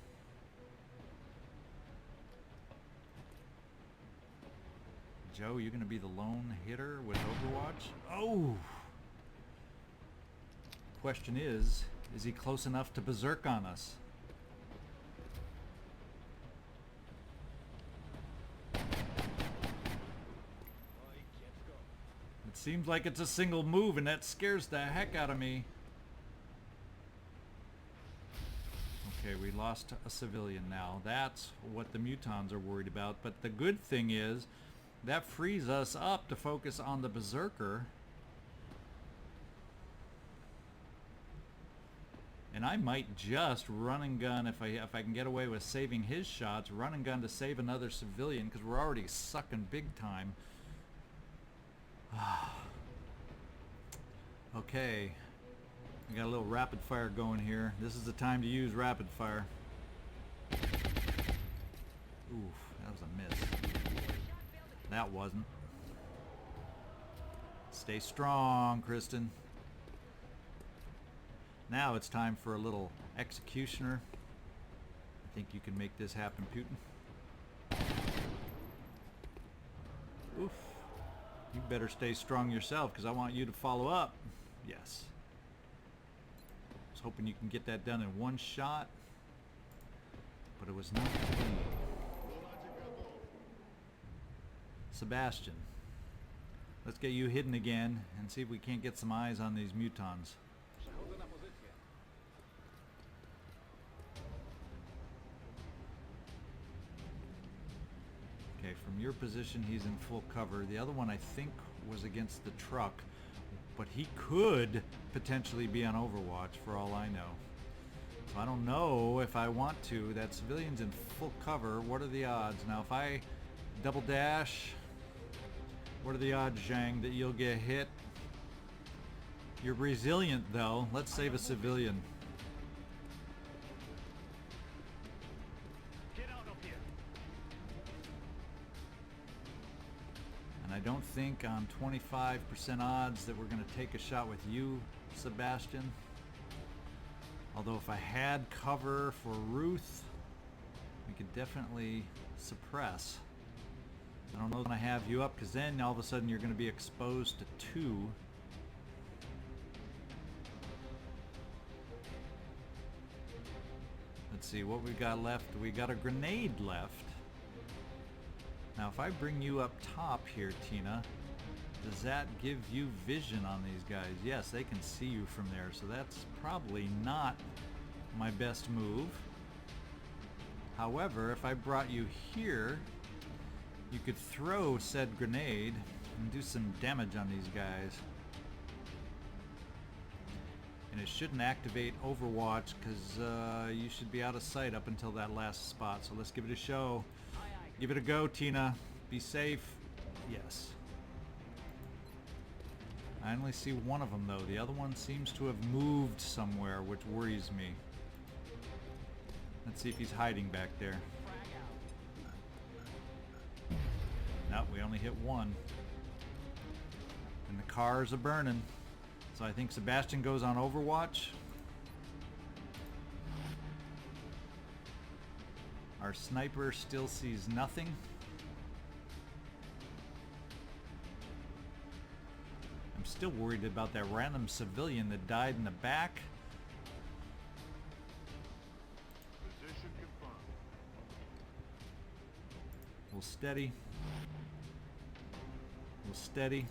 Joe, you're going to be the lone hitter with Overwatch? Oh! Question is he close enough to Berserk on us? It seems like it's a single move, and that scares the heck out of me. Okay, we lost a civilian now. That's what the mutons are worried about. But the good thing is that frees us up to focus on the Berserker. And I might just run and gun, if I can get away with saving his shots, run and gun to save another civilian, because we're already sucking big time. Okay, we got a little rapid fire going here. This is the time to use rapid fire. Oof, that was a miss. That wasn't. Stay strong, Kristin. Now it's time for a little executioner. I think you can make this happen, Putin. Oof. You better stay strong yourself, because I want you to follow up. Yes. I was hoping you can get that done in one shot, but it was not to be. Sebastian, let's get you hidden again and see if we can't get some eyes on these mutons. Okay, from your position he's in full cover. The other one I think was against the truck, but he could potentially be on Overwatch for all I know. So I don't know if I want to. That civilian's in full cover. What are the odds? Now if I double dash, What are the odds, Zhang, that you'll get hit? You're resilient, though. Let's save a civilian. Get out of here. And I don't think on 25% odds that we're going to take a shot with you, Sebastian. Although if I had cover for Ruth, we could definitely suppress. I don't know when I have you up, because then all of a sudden you're going to be exposed to 2. Let's see what we got left. We got a grenade left. Now if I bring you up top here, Tina, does that give you vision on these guys? Yes, they can see you from there, so that's probably not my best move. However, if I brought you here, you could throw said grenade and do some damage on these guys. And it shouldn't activate Overwatch because you should be out of sight up until that last spot. So let's give it a show. Give it a go, Tina. Be safe. Yes. I only see one of them though. The other one seems to have moved somewhere, which worries me. Let's see if he's hiding back there. No, we only hit one. And the cars are burning. So I think Sebastian goes on Overwatch. Our sniper still sees nothing. I'm still worried about that random civilian that died in the back. Position confirmed. We'll steady. We'll steady.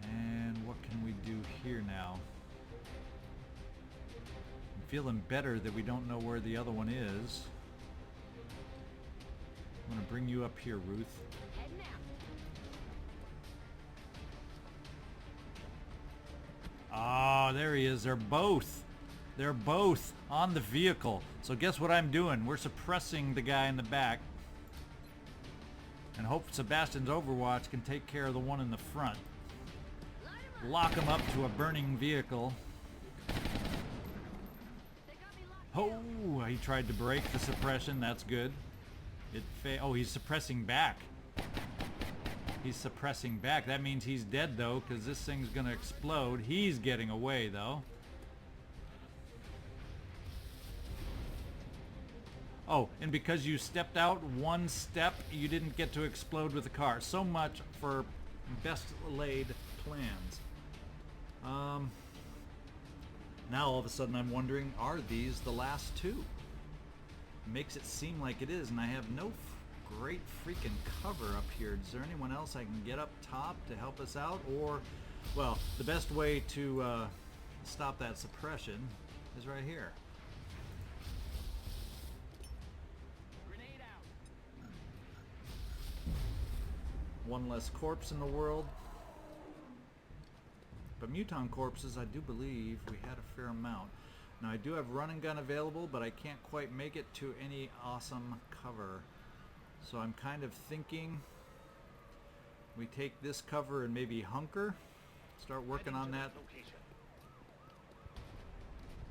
And what can we do here now? I'm feeling better that we don't know where the other one is. I'm going to bring you up here, Ruth. Heading out. Ah, there he is. They're both on the vehicle. So guess what I'm doing? We're suppressing the guy in the back. And hope Sebastian's Overwatch can take care of the one in the front. Lock him up to a burning vehicle. Oh, he tried to break the suppression. That's good. Oh, he's suppressing back. He's suppressing back. That means he's dead, though, because this thing's going to explode. He's getting away, though. Oh, and because you stepped out one step, you didn't get to explode with the car. So much for best laid plans. Now all of a sudden I'm wondering, are these the last two? Makes it seem like it is, and I have no great freaking cover up here. Is there anyone else I can get up top to help us out? Or, well, the best way to stop that suppression is right here. Grenade out. One less corpse in the world. But muton corpses, I do believe we had a fair amount. Now I do have run and gun available, but I can't quite make it to any awesome cover. So I'm kind of thinking we take this cover and maybe hunker. Start working on that.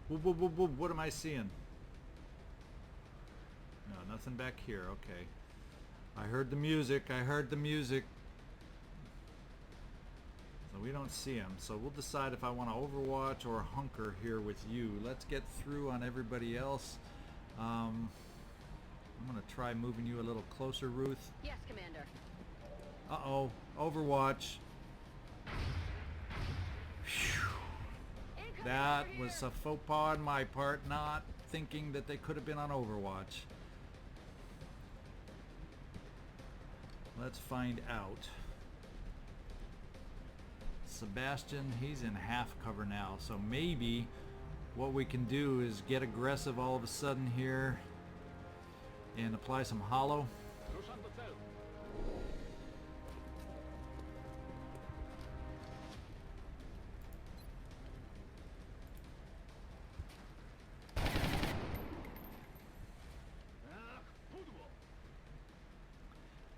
Whoop, whoop, whoop, whoop. What am I seeing? No, nothing back here. Okay. I heard the music. I heard the music. So we don't see him. So we'll decide if I want to overwatch or hunker here with you. Let's get through on everybody else. I'm going to try moving you a little closer, Ruth. Yes, Commander. Uh-oh. Overwatch. Phew. That was a faux pas on my part, not thinking that they could have been on Overwatch. Let's find out. Sebastian, he's in half cover now, so maybe what we can do is get aggressive all of a sudden here and apply some hollow.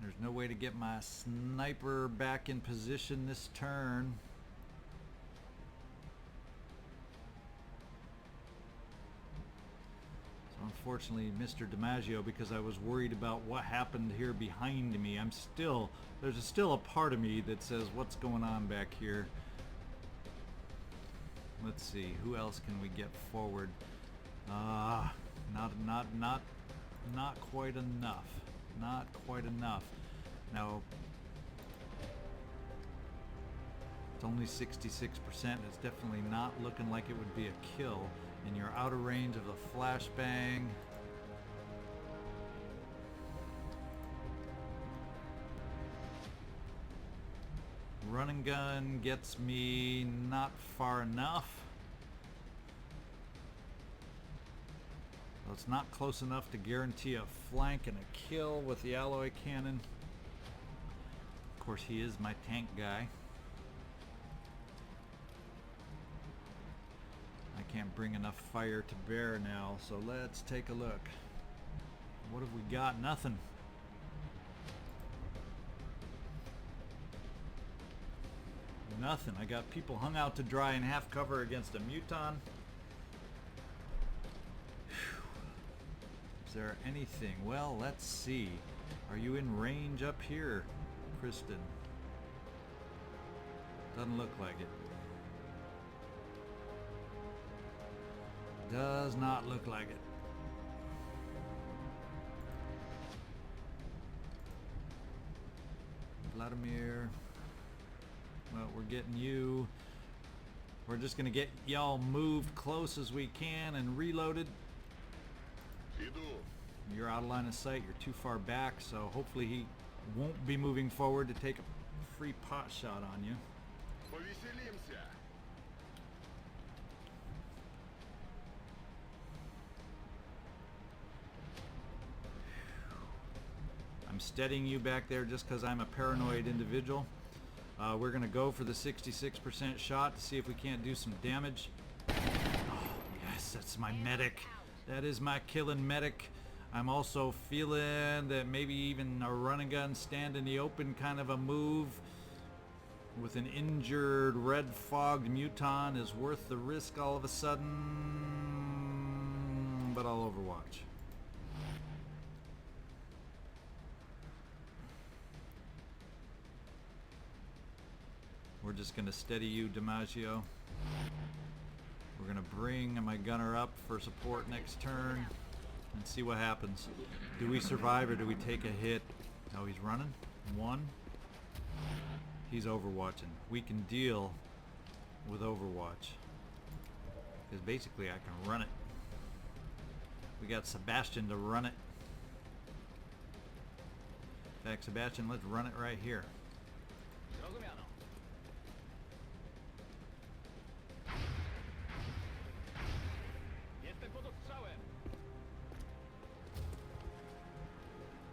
There's There's no way to get my sniper back in position this turn. So unfortunately, Mr. DiMaggio, because I was worried about what happened here behind me, there's still a part of me that says, what's going on back here? Let's see, who else can we get forward? Not quite enough. Not quite enough. Now, it's only 66%. It's definitely not looking like it would be a kill. And you're out of range of the flashbang. Run and gun gets me not far enough. So it's not close enough to guarantee a flank and a kill with the alloy cannon. Of course, he is my tank guy. I can't bring enough fire to bear now, so let's take a look. What have we got? Nothing. Nothing. I got people hung out to dry in half cover against a Muton. Is there anything? Well, let's see. Are you in range up here, Kristin? Doesn't look like it. Does not look like it. Vladimir. Well, we're getting you. We're just gonna get y'all moved close as we can and reloaded. You're out of line of sight. You're too far back, so hopefully he won't be moving forward to take a free pot shot on you. I'm steadying you back there just because I'm a paranoid individual. We're going to go for the 66% shot to see if we can't do some damage. Oh, yes, that's my medic. That is my killing medic. I'm also feeling that maybe even a run and gun stand in the open kind of a move with an injured red fogged Muton is worth the risk all of a sudden. But I'll overwatch. We're just going to steady you, DiMaggio. We're going to bring my gunner up for support next turn and see what happens. Do we survive or do we take a hit? Oh, he's running. One. He's overwatching. We can deal with Overwatch. Because basically I can run it. We got Sebastian to run it. In fact, Sebastian, let's run it right here.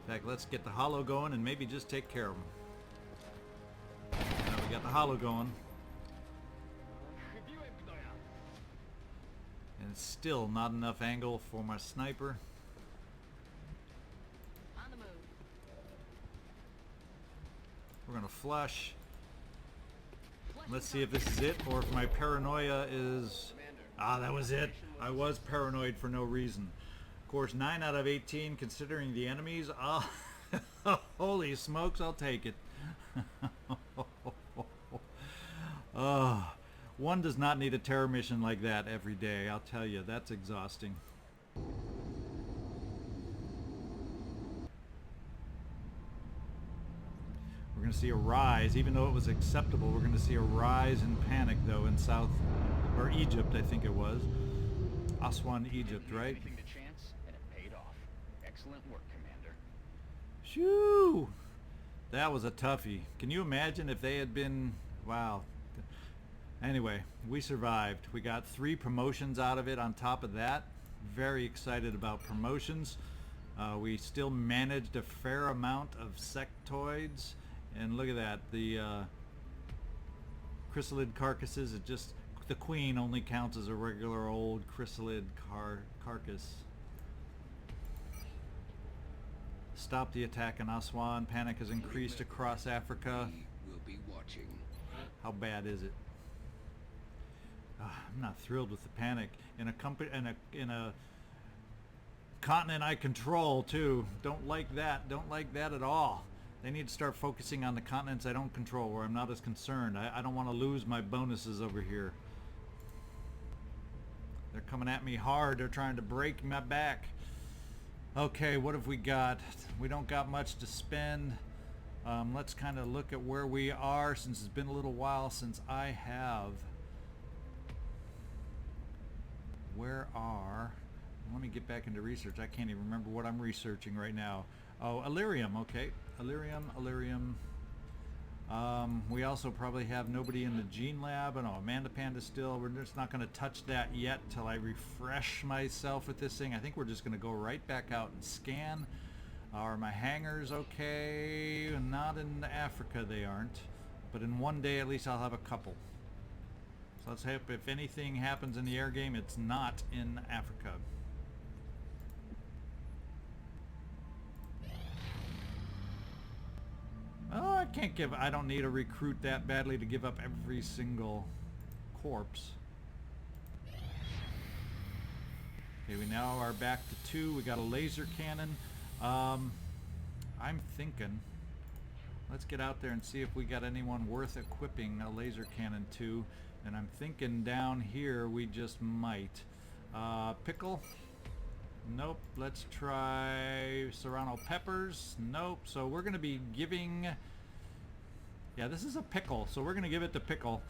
In fact, let's get the hollow going and maybe just take care of them. Now we got the hollow going. And it's still not enough angle for my sniper. On the move. We're gonna flush. Let's see if this is it or if my paranoia is... Ah, that was it. I was paranoid for no reason. Of course, 9 out of 18 considering the enemies. Ah, holy smokes, I'll take it. One does not need a terror mission like that every day, I'll tell you. That's exhausting. We're going to see a rise, even though it was acceptable, we're going to see a rise in panic, though, in South, or Egypt, I think it was. Aswan, Egypt, right? Everything to chance, and it paid off. Excellent work, Commander. Shoo! That was a toughie. Can you imagine if they had been... Wow. Anyway, we survived. We got 3 promotions out of it on top of that. Very excited about promotions. We still managed a fair amount of sectoids. And look at that. The chrysalid carcasses, it just... The queen only counts as a regular old chrysalid carcass. stop the attack in Aswan. Panic has increased across Africa. We'll be watching. How bad is it? I'm not thrilled with the panic in a continent I control too. Don't like that. Don't like that at all. They need to start focusing on the continents I don't control, where I'm not as concerned. I don't want to lose my bonuses over here. They're coming at me hard. They're trying to break my back. Okay, what have we got? We don't got much to spend. Let's kind of look at where we are, since it's been a little while since I have. Let me get back into research. I can't even remember what I'm researching right now. Oh, Illyrium, okay. Illyrium. We also probably have nobody in the gene lab. Oh, Amanda Panda still. We're just not going to touch that yet till I refresh myself with this thing. I think we're just going to go right back out and scan. Are my hangars okay? Not in Africa, they aren't. But in one day at least I'll have a couple. So let's hope if anything happens in the air game, it's not in Africa. Oh, I don't need to recruit that badly to give up every single corpse. Okay, we now are back to 2. We got a laser cannon. I'm thinking, let's get out there and see if we got anyone worth equipping a laser cannon to. And I'm thinking down here we just might. Pickle? Nope. Let's try Serrano peppers. Nope. So we're going to be giving... Yeah, this is a pickle, so we're going to give it to pickle.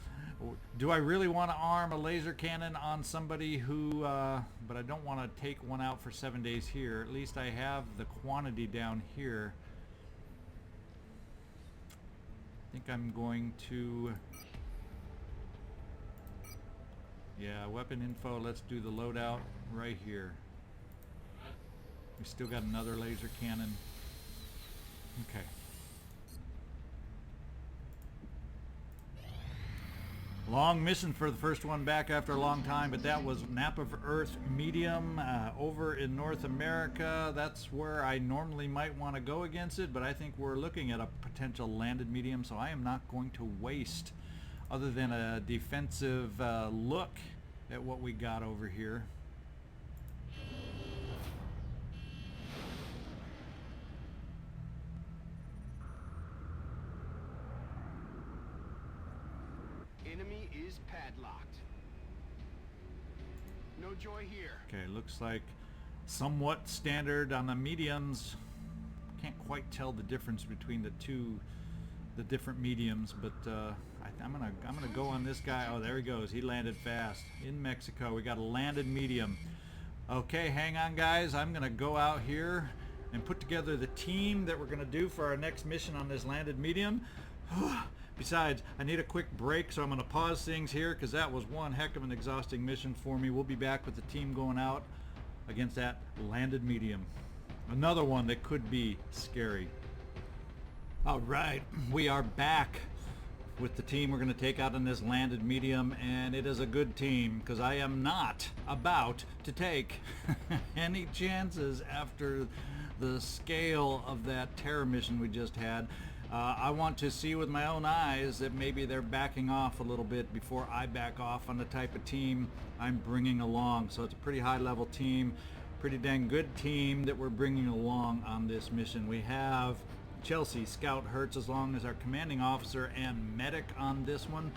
Do I really want to arm a laser cannon on somebody who... but I don't want to take one out for 7 days here. At least I have the quantity down here. I think I'm going to... Yeah, weapon info. Let's do the loadout right here. We still got another laser cannon. Okay. Long mission for the first one back after a long time, but that was Nap of Earth medium over in North America. That's where I normally might want to go against it, but I think we're looking at a potential landed medium, so I am not going to waste, other than a defensive look at what we got over here. Enemy is padlocked. No joy here. Okay, looks like somewhat standard on the mediums. Can't quite tell the difference between the different mediums, but I'm gonna go on this guy. Oh, there he goes. He landed fast in Mexico. We got a landed medium. Okay, hang on, guys. I'm gonna go out here and put together the team that we're gonna do for our next mission on this landed medium. Besides, I need a quick break, so I'm going to pause things here because that was one heck of an exhausting mission for me. We'll be back with the team going out against that landed medium. Another one that could be scary. All right, we are back with the team we're going to take out on this landed medium, and it is a good team because I am not about to take any chances after the scale of that terror mission we just had. I want to see with my own eyes that maybe they're backing off a little bit before I back off on the type of team I'm bringing along. So it's a pretty high level team, pretty dang good team that we're bringing along on this mission. We have Chelsea, Scout Hertz, as long as our commanding officer and medic on this one.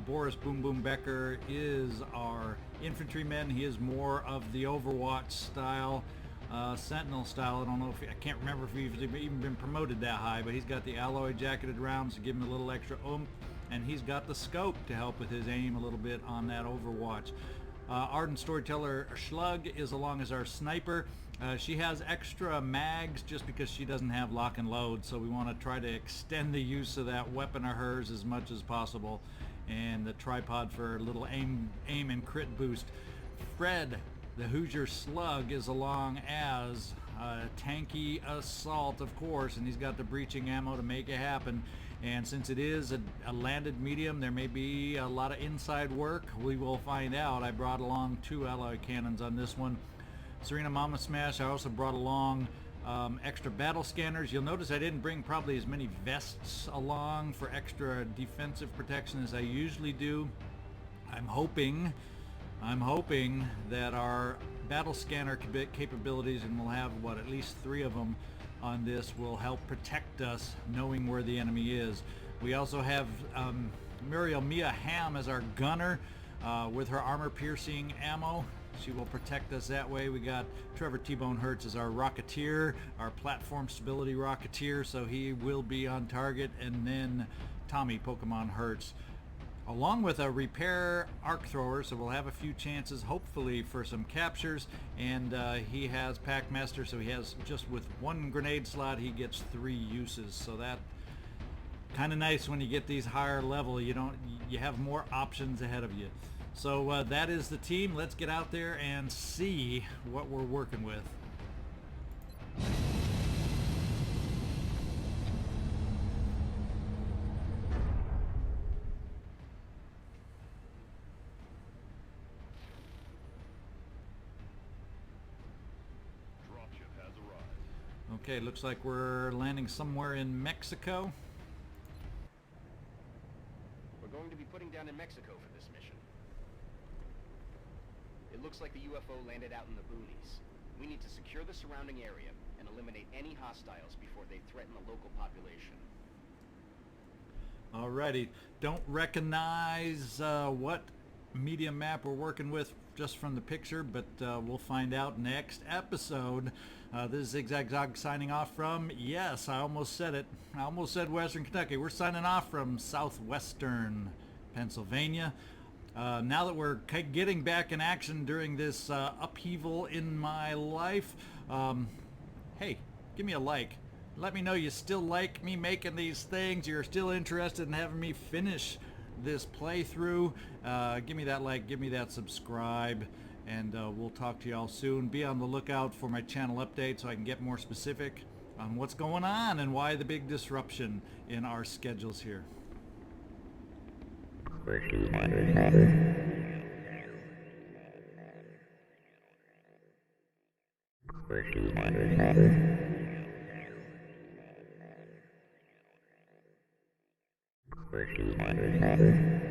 Boris Boom Boom Becker is our infantryman. He is more of the Overwatch style. Sentinel style. I don't know if I can't remember if he's even been promoted that high, but he's got the alloy jacketed rounds to give him a little extra oomph, and he's got the scope to help with his aim a little bit on that Overwatch. Ardent Storyteller Schlug is along as our sniper. She has extra mags just because she doesn't have lock and load, so we want to try to extend the use of that weapon of hers as much as possible, and the tripod for a little aim and crit boost. Fred, the Hoosier Slug, is along as tanky assault, of course, and he's got the breaching ammo to make it happen. And since it is a landed medium, there may be a lot of inside work. We will find out. I brought along 2 alloy cannons on this one. Serena Mama Smash, I also brought along extra battle scanners. You'll notice I didn't bring probably as many vests along for extra defensive protection as I usually do. I'm hoping that our battle scanner capabilities, and we'll have what, at least 3 of them on this, will help protect us knowing where the enemy is. We also have Muriel Mia Ham as our gunner with her armor piercing ammo. She will protect us that way. We got Trevor T-Bone Hertz as our rocketeer, our platform stability rocketeer, so he will be on target. And then Tommy Pokemon Hertz, along with a repair arc thrower, so we'll have a few chances hopefully for some captures. And he has Packmaster, so he has, just with 1 grenade slot, he gets 3 uses. So that kind of nice when you get these higher level. You have more options ahead of you. So that is the team. Let's get out there and see what we're working with. Dropship has arrived. Okay, looks like we're landing somewhere in Mexico. We're going to be putting down in Mexico for this mission. It looks like the UFO landed out in the boonies. We need to secure the surrounding area and eliminate any hostiles before they threaten the local population. Alrighty, don't recognize what media map we're working with just from the picture, but we'll find out next episode. This is ZigZagZog signing off from, yes, I almost said it. I almost said Western Kentucky. We're signing off from southwestern Pennsylvania. Now that we're getting back in action during this upheaval in my life, hey, give me a like. Let me know you still like me making these things. You're still interested in having me finish this playthrough. Give me that like, give me that subscribe, and we'll talk to y'all soon. Be on the lookout for my channel update so I can get more specific on what's going on and why the big disruption in our schedules here. Christina.